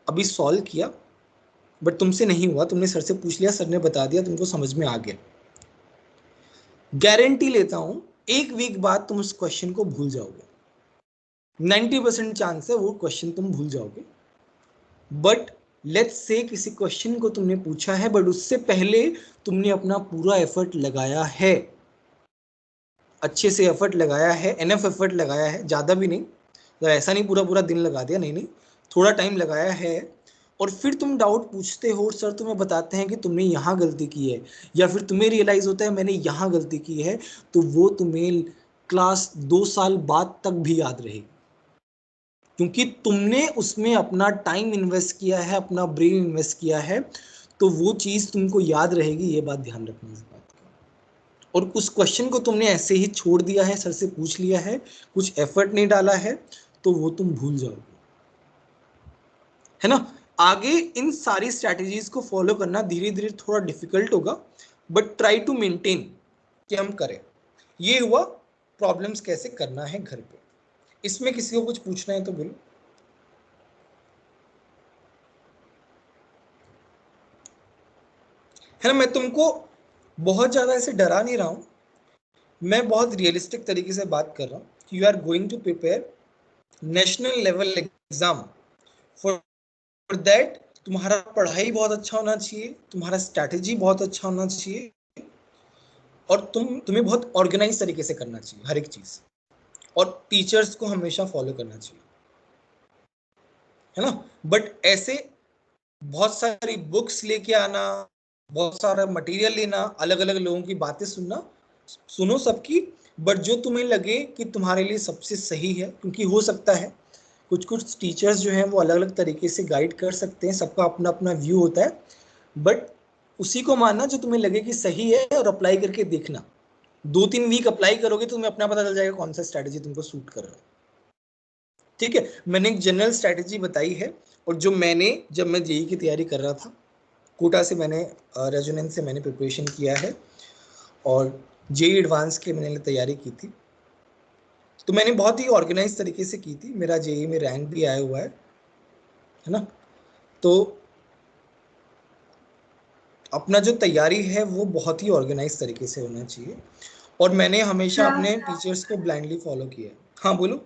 Speaker 1: अभी सॉल्व किया बट तुमसे नहीं हुआ, तुमने सर से पूछ लिया, सर ने बता दिया, तुमको समझ में आ गया, गारंटी लेता हूं 1 वीक बाद तुम उस क्वेश्चन को भूल जाओगे। 90% चांस है वो क्वेश्चन तुम भूल जाओगे। बट लेट्स से किसी क्वेश्चन को तुमने पूछा है बट उससे पहले तुमने अपना पूरा एफर्ट लगाया है, अच्छे से एफर्ट लगाया है, एनफ एफर्ट लगाया है, ज़्यादा भी नहीं, तो ऐसा नहीं पूरा पूरा दिन लगा दिया, नहीं नहीं, थोड़ा टाइम लगाया है, और फिर तुम डाउट पूछते हो, सर तुम्हें बताते हैं कि तुमने यहाँ गलती की है, या फिर तुम्हें रियलाइज होता है मैंने यहाँ गलती की है, तो वो तुम्हें क्लास 2 साल बाद तक भी याद रहेगी, क्योंकि तुमने उसमें अपना टाइम इन्वेस्ट किया है, अपना ब्रेन इन्वेस्ट किया है, तो वो चीज़ तुमको याद रहेगी, ये बात ध्यान रखना इस बात का। और उस क्वेश्चन को तुमने ऐसे ही छोड़ दिया है, सर से पूछ लिया है, कुछ एफर्ट नहीं डाला है, तो वो तुम भूल जाओगे, है ना। आगे इन सारी स्ट्रैटेजीज को फॉलो करना धीरे धीरे थोड़ा डिफिकल्ट होगा, बट ट्राई टू मेंटेन कि हम करें। ये हुआ प्रॉब्लम्स कैसे करना है घर पे। इसमें किसी को कुछ पूछना है तो बोलो। है ना, मैं तुमको बहुत ज्यादा ऐसे डरा नहीं रहा हूं, मैं बहुत रियलिस्टिक तरीके से बात कर रहा हूं कि you are going to prepare national level exam. For that तुम्हारा पढ़ाई बहुत अच्छा होना चाहिए, तुम्हारा स्ट्रैटेजी बहुत अच्छा होना चाहिए, और तुम्हें बहुत ऑर्गेनाइज तरीके से करना चाहिए हर एक चीज, और टीचर्स को हमेशा फॉलो करना चाहिए, है ना। बट ऐसे बहुत सारी बुक्स लेके आना, बहुत सारा मटेरियल लेना, अलग अलग लोगों की बातें सुनना, सुनो सबकी, बट जो तुम्हें लगे कि तुम्हारे लिए सबसे सही है, क्योंकि हो सकता है कुछ कुछ टीचर्स जो हैं वो अलग अलग तरीके से गाइड कर सकते हैं, सबका अपना अपना व्यू होता है, बट उसी को मानना जो तुम्हें लगे कि सही है, और अप्लाई करके देखना। 2-3 वीक अप्लाई करोगे तो तुम्हें अपना पता चल जाएगा कौन सा स्ट्रैटेजी तुमको सूट कर रहा है। ठीक है, मैंने एक जनरल स्ट्रैटेजी बताई है, और जो मैंने जब मैं जेई की तैयारी कर रहा था, कोटा से मैंने रेजोनेंस से मैंने प्रिपरेशन किया है, और जेई एडवांस की मैंने तैयारी की थी, तो मैंने बहुत ही ऑर्गेनाइज तरीके से की थी, मेरा जेई में रैंक भी आया हुआ है ना। तो अपना जो तैयारी है वो बहुत ही ऑर्गेनाइज तरीके से होना चाहिए, और मैंने हमेशा अपने टीचर्स को ब्लाइंडली फॉलो किया है। हाँ बोलो।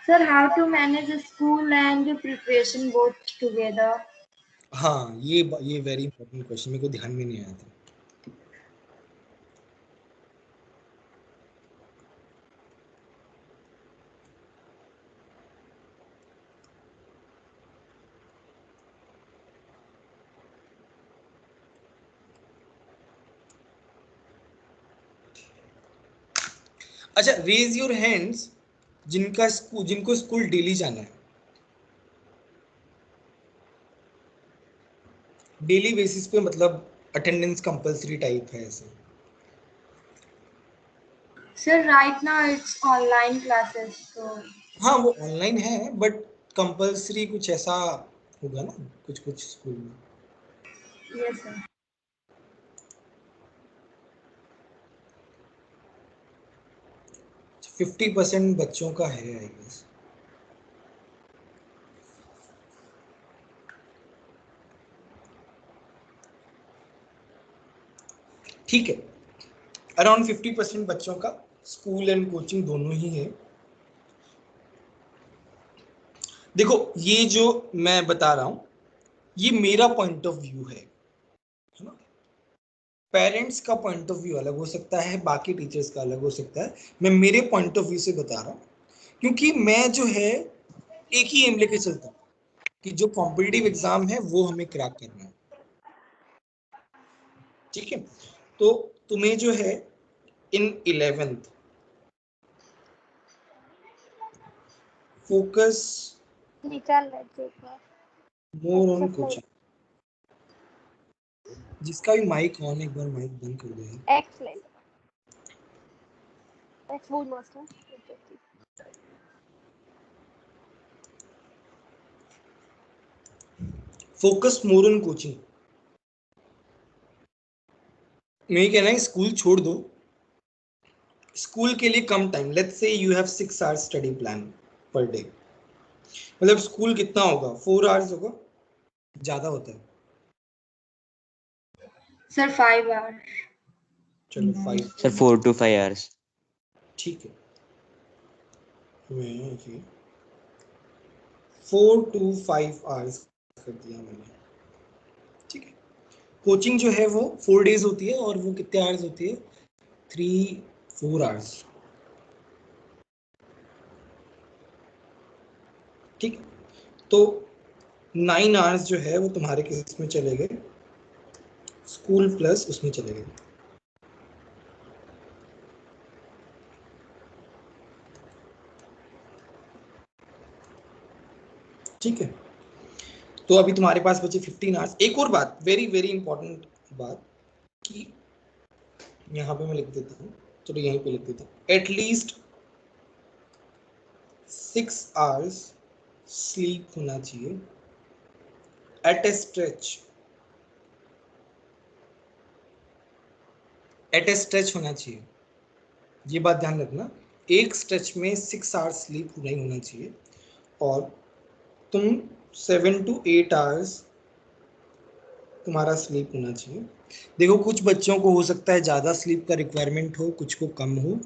Speaker 4: Sir, how to manage school and preparation both together?
Speaker 1: हाँ, ये वेरी इंपॉर्टेंट क्वेश्चन, मेरे को ध्यान में नहीं आया था। अच्छा, रेज योर हैंड्स जिनको स्कूल डेली जाना है, डेली बेसिस पे, मतलब अटेंडेंस कंपलसरी टाइप है ऐसे।
Speaker 4: Sir, right now it's online classes, so
Speaker 1: हाँ वो ऑनलाइन है, बट कंपलसरी कुछ ऐसा होगा ना कुछ कुछ स्कूल में।
Speaker 4: yes, sir.
Speaker 1: 50% बच्चों का है आई गेस। ठीक है, अराउंड 50% बच्चों का स्कूल एंड कोचिंग दोनों ही है। देखो, ये जो मैं बता रहा हूं ये मेरा पॉइंट ऑफ व्यू है ना। पेरेंट्स का पॉइंट ऑफ व्यू अलग हो सकता है, बाकी टीचर्स का अलग हो सकता है, मैं मेरे पॉइंट ऑफ व्यू से बता रहा हूँ, क्योंकि मैं जो है एक ही एम लेके चलता हूँ कि जो कॉम्पिटिटिव एग्जाम है वो हमें क्रैक करना है। ठीक है, तो तुम्हें जो है इन 11th focus more on coaching. जिसका भी माइक ऑन, एक बार माइक बंद कर दो यार। Focus more on coaching. मैं कहना है स्कूल छोड़ दो, स्कूल के लिए कम टाइम, लेट्स से you have 6 hours study plan per day, मतलब स्कूल कितना होगा, 4 आवर्स होगा, ज्यादा होता है।
Speaker 4: Sir, 5 hours.
Speaker 1: चलो 5,
Speaker 7: सर 4 to 5 hours।
Speaker 1: ठीक है, मैं 4 to 5 आवर्स कर दिया मैंने, ठीक है। कोचिंग जो है वो 4 days होती है और वो कितने आवर्स होती है, 3-4 आवर्स, ठीक। तो 9 आवर्स जो है वो तुम्हारे किस में चले गए, स्कूल प्लस उसमें चले गए, ठीक है। तो अभी तुम्हारे पास बचे 15 आवर्स। एक और बात, वेरी वेरी इंपॉर्टेंट बात, कि यहाँ पे मैं लिख देता हूँ, चलो यहीं पे लिख देता हूँ, एटलीस्ट 6 आवर्स स्लीप होना चाहिए एट ए स्ट्रेच, एट ए स्ट्रेच होना चाहिए, ये बात ध्यान रखना। एक स्ट्रेच में 6 आवर्स स्लीप नहीं होना चाहिए, और तुम 7 to 8 आवर्स तुम्हारा स्लीप होना चाहिए। देखो कुछ बच्चों को हो सकता है ज़्यादा स्लीप का रिक्वायरमेंट हो, कुछ को कम हो,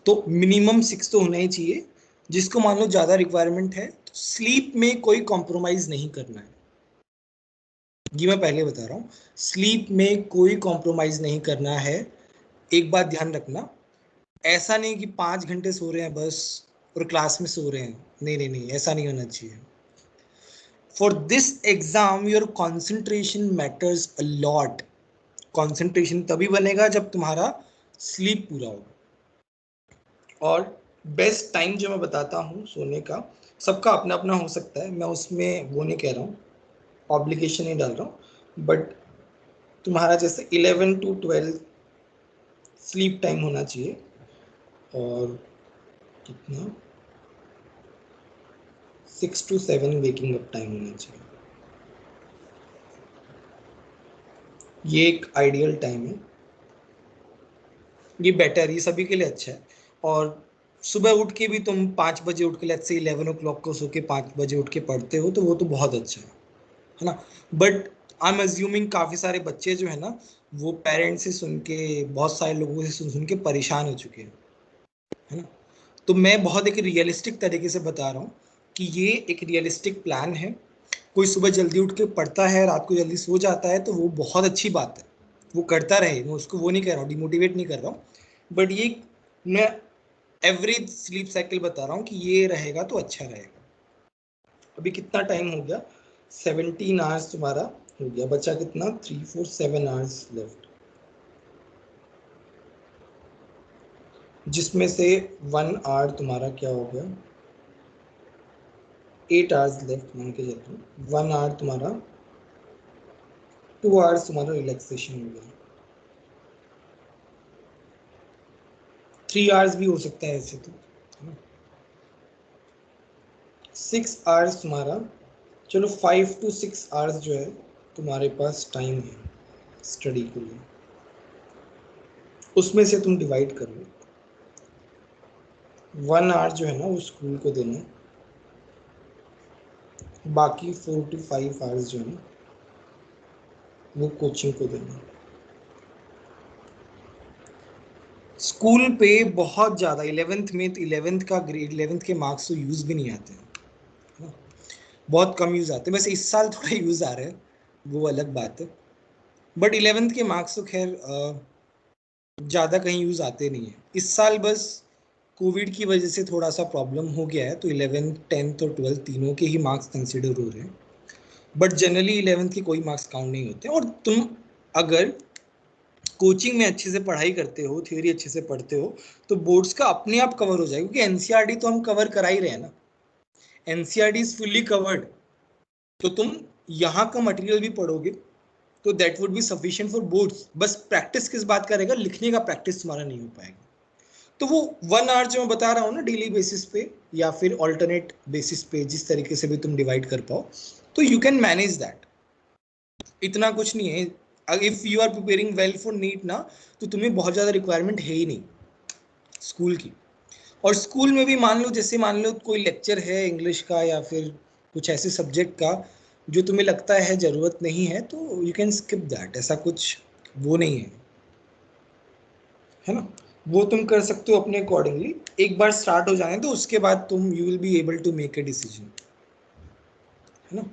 Speaker 1: तो मिनिमम 6 तो होना ही चाहिए। जिसको मान लो ज़्यादा रिक्वायरमेंट है, तो स्लीप में कोई कॉम्प्रोमाइज़ नहीं करना है, ये मैं पहले बता रहा हूँ, स्लीप में कोई कॉम्प्रोमाइज़ नहीं करना है। एक बात ध्यान रखना, ऐसा नहीं कि 5 घंटे सो रहे हैं बस और क्लास में सो रहे हैं, नहीं नहीं नहीं, ऐसा नहीं होना चाहिए। For this exam your concentration matters a lot. Concentration तभी बनेगा जब तुम्हारा स्लीप पूरा होगा। और बेस्ट टाइम जो मैं बताता हूँ सोने का, सबका अपना अपना हो सकता है, मैं उसमें वो नहीं कह रहा हूँ, ऑब्लिगेशन नहीं डाल रहा हूँ, बट तुम्हारा जैसे 11 to 12 स्लीप टाइम होना चाहिए, और कितना 6 to 7 वेकिंग अप टाइम होना चाहिए। ये एक आइडियल टाइम है, ये बेटर, ये सभी के लिए अच्छा है। और सुबह उठ के भी तुम 5 बजे उठ के, लेट्स से 11 o'clock को सो के 5 बजे उठ के पढ़ते हो, तो वो तो बहुत अच्छा है ना। बट आई एम अज्यूमिंग काफ़ी सारे बच्चे जो है ना, वो पेरेंट्स से सुन के, बहुत सारे लोगों से सुन सुन के परेशान हो चुके हैं, है ना। तो मैं बहुत एक रियलिस्टिक तरीके से बता रहा हूँ कि ये एक रियलिस्टिक प्लान है। कोई सुबह जल्दी उठ के पढ़ता है, रात को जल्दी सो जाता है, तो वो बहुत अच्छी बात है, वो करता रहे, मैं उसको वो नहीं कह रहा हूँ, डिमोटिवेट नहीं कर रहा हूँ, बट ये मैं एवरेज स्लीप साइकिल बता रहा हूँ कि ये रहेगा तो अच्छा रहेगा। अभी कितना टाइम हो गया, 17 आवर्स तुम्हारा हो गया, बचा कितना, 3-4-7 आवर्स लेफ्ट, जिसमें से 1 आवर तुम्हारा क्या हो गया, 8 आवर्स लेफ्ट मान के चलते हैं, 1 आवर तुम्हारा, 2 आवर्स तुम्हारा रिलैक्सेशन हो गया, 3 आवर्स भी हो सकता है ऐसे तो, 6 आवर्स तुम्हारा, चलो 5 to 6 आवर्स जो है तुम्हारे पास टाइम है स्टडी के लिए, उसमें से तुम डिवाइड कर लो। 1 आवर जो है ना वो स्कूल को देना, बाकी 4 to 5 आवर्स जो है ना वो कोचिंग को देना। स्कूल पे बहुत ज़्यादा 11th में, 11th का ग्रेड, 11th के मार्क्स तो यूज़ भी नहीं आते हैं, बहुत कम यूज़ आते हैं, वैसे इस साल थोड़ा यूज़ आ रहे हैं, वो अलग बात है, बट 11th के मार्क्स तो खैर ज़्यादा कहीं यूज़ आते नहीं है। इस साल बस कोविड की वजह से थोड़ा सा प्रॉब्लम हो गया है, तो 11th 10th और 12th तीनों के ही मार्क्स कंसिडर हो रहे हैं, बट जनरली 11th के कोई मार्क्स काउंट नहीं होते। और तुम अगर कोचिंग में अच्छे से पढ़ाई करते हो, थ्योरी अच्छे से पढ़ते हो, तो बोर्ड्स का अपने आप कवर हो जाएगा, क्योंकि एनसीईआरटी तो हम कवर करा ही रहे हैं ना, एनसीईआरटी इज फुल्ली कवर्ड, तो तुम यहाँ का मटेरियल भी पढ़ोगे तो that would be sufficient for boards. बस प्रैक्टिस किस बात करेगा, लिखने का प्रैक्टिस तुम्हारा नहीं हो पाएगा। तो वो 1 आवर जो मैं बता रहा हूँ ना, डेली बेसिस पे या फिर ऑल्टरनेट बेसिस पे, जिस तरीके से भी तुम डिवाइड कर पाओ, तो यू कैन मैनेज दैट, इतना कुछ नहीं है। If you are preparing well for NEET ना, तो तुम्हें बहुत ज़्यादा रिक्वायरमेंट है ही नहीं स्कूल की। और स्कूल में भी मान लो, जैसे मान लो कोई लेक्चर है इंग्लिश का या फिर कुछ ऐसे सब्जेक्ट का जो तुम्हें लगता है ज़रूरत नहीं है, तो यू कैन स्किप दैट, ऐसा कुछ वो नहीं है ना, वो तुम कर सकते हो अपने अकॉर्डिंगली। एक बार स्टार्ट हो जाने तो उसके बाद तुम you will be able to make a decision, है ना।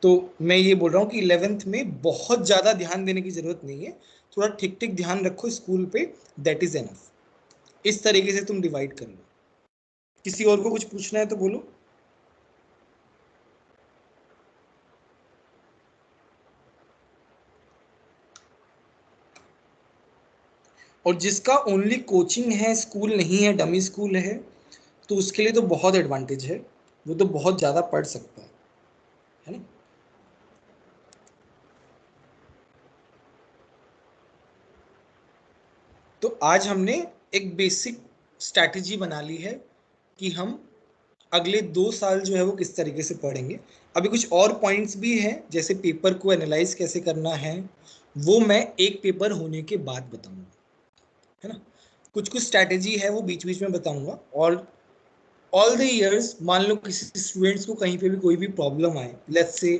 Speaker 1: तो मैं ये बोल रहा हूँ कि 11th में बहुत ज़्यादा ध्यान देने की ज़रूरत नहीं है, थोड़ा ठीक ठीक ध्यान रखो स्कूल पे, दैट इज़ एनफ। इस तरीके से तुम डिवाइड कर लो। किसी और को कुछ पूछना है तो बोलो। और जिसका ओनली कोचिंग है, स्कूल नहीं है, डमी स्कूल है, तो उसके लिए तो बहुत एडवांटेज है, वो तो बहुत ज़्यादा पढ़ सकता है ना। तो आज हमने एक बेसिक स्ट्रैटेजी बना ली है कि हम अगले 2 साल जो है वो किस तरीके से पढ़ेंगे। अभी कुछ और पॉइंट्स भी हैं, जैसे पेपर को एनालाइज कैसे करना है, वो मैं एक पेपर होने के बाद बताऊंगा, है ना। कुछ कुछ स्ट्रैटेजी है वो बीच बीच में बताऊंगा। और ऑल द ईयर्स मान लो किसी स्टूडेंट्स को कहीं पे भी कोई भी प्रॉब्लम आए, लेट्स से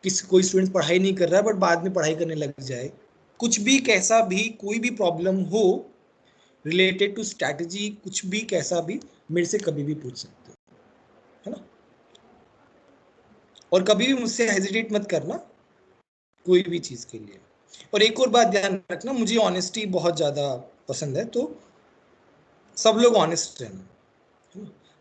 Speaker 1: किसी कोई स्टूडेंट पढ़ाई नहीं कर रहा है बट बाद में पढ़ाई करने लग जाए, कुछ भी कैसा भी कोई भी प्रॉब्लम हो रिलेटेड टू स्ट्रैटेजी, कुछ भी कैसा भी, मेरे से कभी भी पूछ सकते हो, है ना। और कभी भी मुझसे हेजिटेट मत करना कोई भी चीज के लिए। और एक और बात ध्यान रखना, मुझे ऑनेस्टी बहुत ज्यादा पसंद है, तो सब लोग ऑनेस्ट रहना।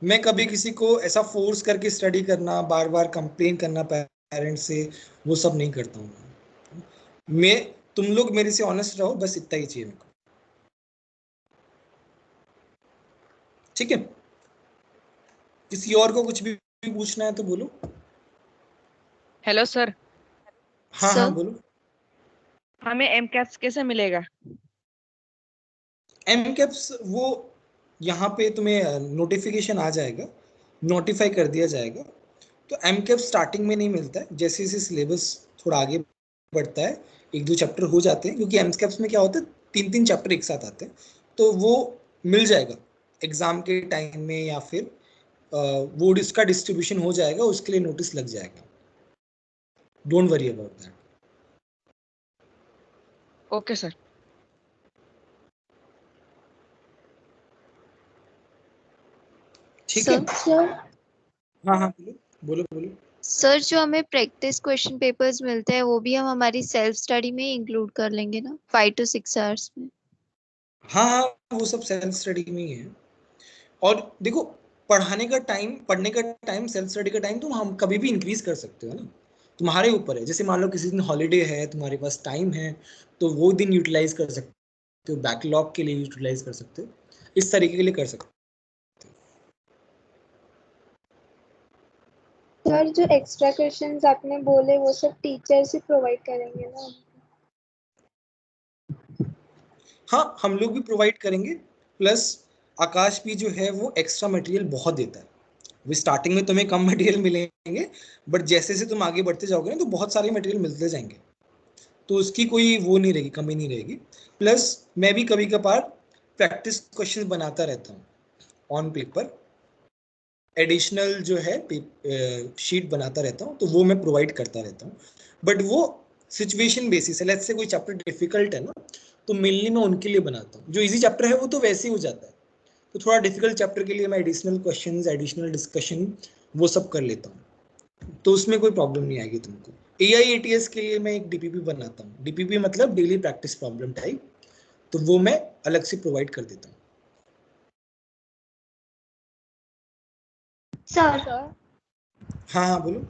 Speaker 1: मैं कभी किसी को ऐसा फोर्स करके स्टडी करना, बार बार कंप्लेन करना पेरेंट्स से, वो सब नहीं करता हूँ मैं। तुम लोग मेरे से ऑनेस्ट रहो, बस इतना ही चाहिए मेरे को, ठीक है। किसी और को कुछ भी पूछना है तो बोलो।
Speaker 6: हेलो सर,
Speaker 1: हाँ हाँ
Speaker 2: सर
Speaker 1: बोलो।
Speaker 6: हमें एम कैप्स कैसे मिलेगा?
Speaker 1: एम कैप्स वो यहाँ पे तुम्हें नोटिफिकेशन आ जाएगा, नोटिफाई कर दिया जाएगा। तो एम कैप स्टार्टिंग में नहीं मिलता है, जैसे जैसे सिलेबस थोड़ा आगे बढ़ता है, एक दो चैप्टर हो जाते हैं, क्योंकि एम कैप्स में क्या होता है, 3 3 चैप्टर एक साथ आते हैं, तो वो मिल जाएगा एग्जाम के टाइम में, या फिर वो इसका डिस्ट्रीब्यूशन हो जाएगा, उसके लिए नोटिस लग जाएगा। Don't worry about that.
Speaker 6: Okay sir.
Speaker 1: ठीक है।
Speaker 2: सर
Speaker 4: सर
Speaker 1: हाँ हाँ बोलो बोलो बोलो।
Speaker 2: सर जो हमें प्रैक्टिस क्वेश्चन पेपर्स मिलते हैं वो भी हम हमारी सेल्फ स्टडी में इंक्लूड कर लेंगे ना, 5 to 6 आवर्स में?
Speaker 1: हाँ हाँ वो सब सेल्फ स्टडी में ही है। और देखो, पढ़ने का टाइम, सेल्फ स्टडी का टाइम तुम हम कभी भी इंक्रीज कर सकते हो ना, तुम्हारे ऊपर है। जैसे मान लो किसी दिन हॉलीडे है, तुम्हारे पास टाइम है, तो वो दिन यूटिलाइज कर सकते हो, बैकलॉग के लिए यूटिलाइज कर सकते हो, इस तरीके के लिए कर सकते हो।
Speaker 4: सर जो एक्स्ट्रा क्वेश्चंस आपने बोले वो सब टीचर्स ही प्रोवाइड करेंगे ना?
Speaker 1: हाँ हम लोग भी प्रोवाइड करेंगे, प्लस आकाश भी जो है वो एक्स्ट्रा मटेरियल बहुत देता है। वो स्टार्टिंग में तुम्हें कम मटेरियल मिलेंगे, बट जैसे जैसे तुम आगे बढ़ते जाओगे ना, तो बहुत सारे मटेरियल मिलते जाएंगे, तो उसकी कोई वो नहीं रहेगी, कमी नहीं रहेगी। प्लस मैं भी कभी कभार प्रैक्टिस क्वेश्चन बनाता रहता हूँ ऑन पेपर, एडिशनल जो है शीट बनाता रहता हूँ, तो वो मैं प्रोवाइड करता रहता हूँ। बट वो सिचुएशन बेसिस है, लेट्स से कोई चैप्टर डिफिकल्ट है ना, तो मेनली मैं उनके लिए बनाता हूँ। जो इजी चैप्टर है वो तो वैसे ही हो जाता है, तो थोड़ा डिफिकल्ट चैप्टर के लिए मैं एडिशनल क्वेश्चंस, एडिशनल डिस्कशन वो सब कर लेता हूँ, तो उसमें कोई प्रॉब्लम नहीं आएगी तुमको। AIATS के लिए मैं एक DPP बनाता हूँ, DPP मतलब डेली प्रैक्टिस प्रॉब्लम टाइप, तो वो मैं अलग से प्रोवाइड कर देता हूँ।
Speaker 7: सर
Speaker 1: हाँ हाँ बोलो।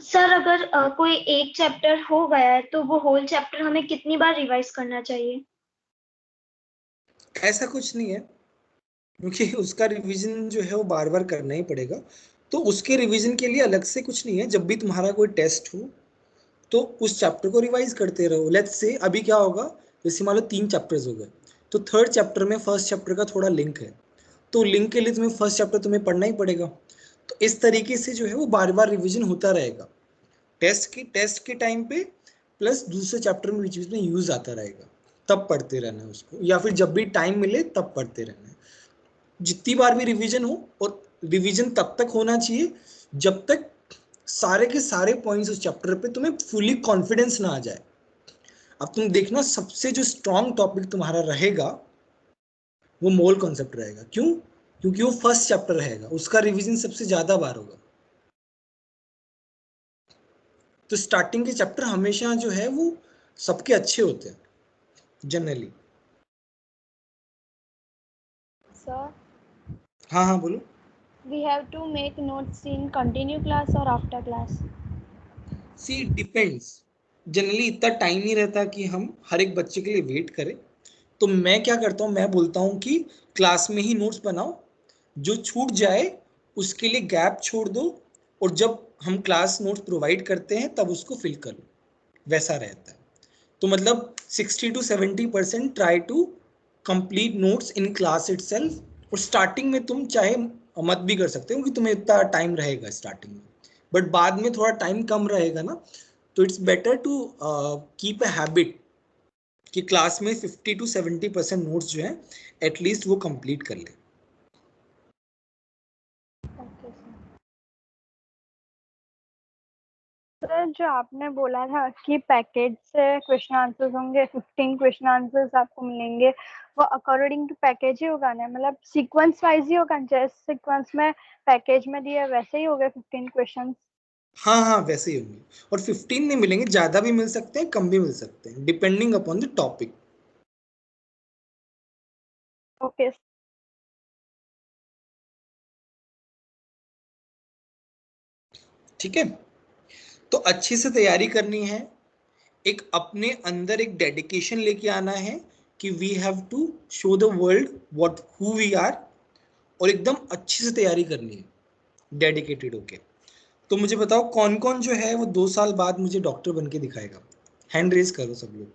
Speaker 7: सर अगर कोई एक चैप्टर हो गया है तो वो होल चैप्टर हमें कितनी बार रिवाइज करना चाहिए?
Speaker 1: ऐसा कुछ नहीं है, क्योंकि उसका रिवीजन जो है वो बार बार करना ही पड़ेगा, तो उसके रिवीजन के लिए अलग से कुछ नहीं है। जब भी तुम्हारा कोई टेस्ट हो तो उस चैप्टर को रिवाइज करते रहो। लेट्स से अभी क्या होगा, जैसे मान लो 3 चैप्टर्स हो गए, तो थर्ड चैप्टर में फर्स्ट चैप्टर का थोड़ा लिंक है, तो लिंक के लिए तुम्हें फर्स्ट चैप्टर तुम्हें पढ़ना ही पड़ेगा। तो इस तरीके से जो है वो बार बार रिविजन होता रहेगा टेस्ट के टाइम पे, प्लस दूसरे चैप्टर में बीच बीच में यूज आता रहेगा, तब पढ़ते रहना है उसको, या फिर जब भी टाइम मिले तब पढ़ते रहना है। जितनी बार भी रिवीजन हो, और रिवीजन तब तक होना चाहिए जब तक सारे के सारे पॉइंट्स उस चैप्टर पे तुम्हें फुली कॉन्फिडेंस ना आ जाए। अब तुम देखना, सबसे जो स्ट्रॉन्ग टॉपिक तुम्हारा रहेगा वो मोल कॉन्सेप्ट रहेगा। क्यों? क्योंकि वो फर्स्ट चैप्टर रहेगा, उसका रिवीजन सबसे ज्यादा बार होगा। तो स्टार्टिंग के चैप्टर हमेशा जो है वो सबके अच्छे होते हैं जनरली।
Speaker 4: Sir,
Speaker 1: हाँ हाँ बोलो।
Speaker 4: we have to make notes in continue class or after class?
Speaker 1: See depends, generally इतना टाइम नहीं रहता कि हम हर एक बच्चे के लिए वेट करें, तो मैं क्या करता हूँ, मैं बोलता हूँ कि क्लास में ही नोट्स बनाओ, जो छूट जाए उसके लिए गैप छोड़ दो, और जब हम क्लास नोट्स प्रोवाइड करते हैं तब उसको फिल कर लो, वैसा रहता है। तो मतलब 60 to 70% try to complete notes in class itself, और स्टार्टिंग में तुम चाहे मत भी कर सकते हो क्योंकि तुम्हें इतना टाइम रहेगा स्टार्टिंग में, बट बाद में थोड़ा टाइम कम रहेगा ना, तो it's better to keep a habit कि क्लास में 50 to 70% नोट्स जो है एटलीस्ट वो कंप्लीट कर ले।
Speaker 4: Okay, sir. सर जो आपने बोला था कि पैकेज से क्वेश्चन आंसर्स होंगे, 15 क्वेश्चन आंसर्स आपको मिलेंगे, वो अकॉर्डिंग टू पैकेज ही होगा ना, मतलब सीक्वेंस वाइज ही होगा, जैसे सीक्वेंस में पैकेज में दिया वैसे ही होगा 15 क्वेश्चन?
Speaker 1: हाँ हाँ वैसे ही होंगे, और 15 नहीं मिलेंगे, ज़्यादा भी मिल सकते हैं, कम भी मिल सकते हैं, depending upon the topic.
Speaker 4: Okay.
Speaker 1: ठीक है, तो अच्छे से तैयारी करनी है, एक अपने अंदर एक डेडिकेशन लेके आना है कि we have to show the world what who we are, और एकदम अच्छे से तैयारी करनी है डेडिकेटेड होके। तो मुझे बताओ कौन कौन जो है वो 2 साल बाद मुझे डॉक्टर बन के दिखाएगा, हैंड रेज करो सब लोग।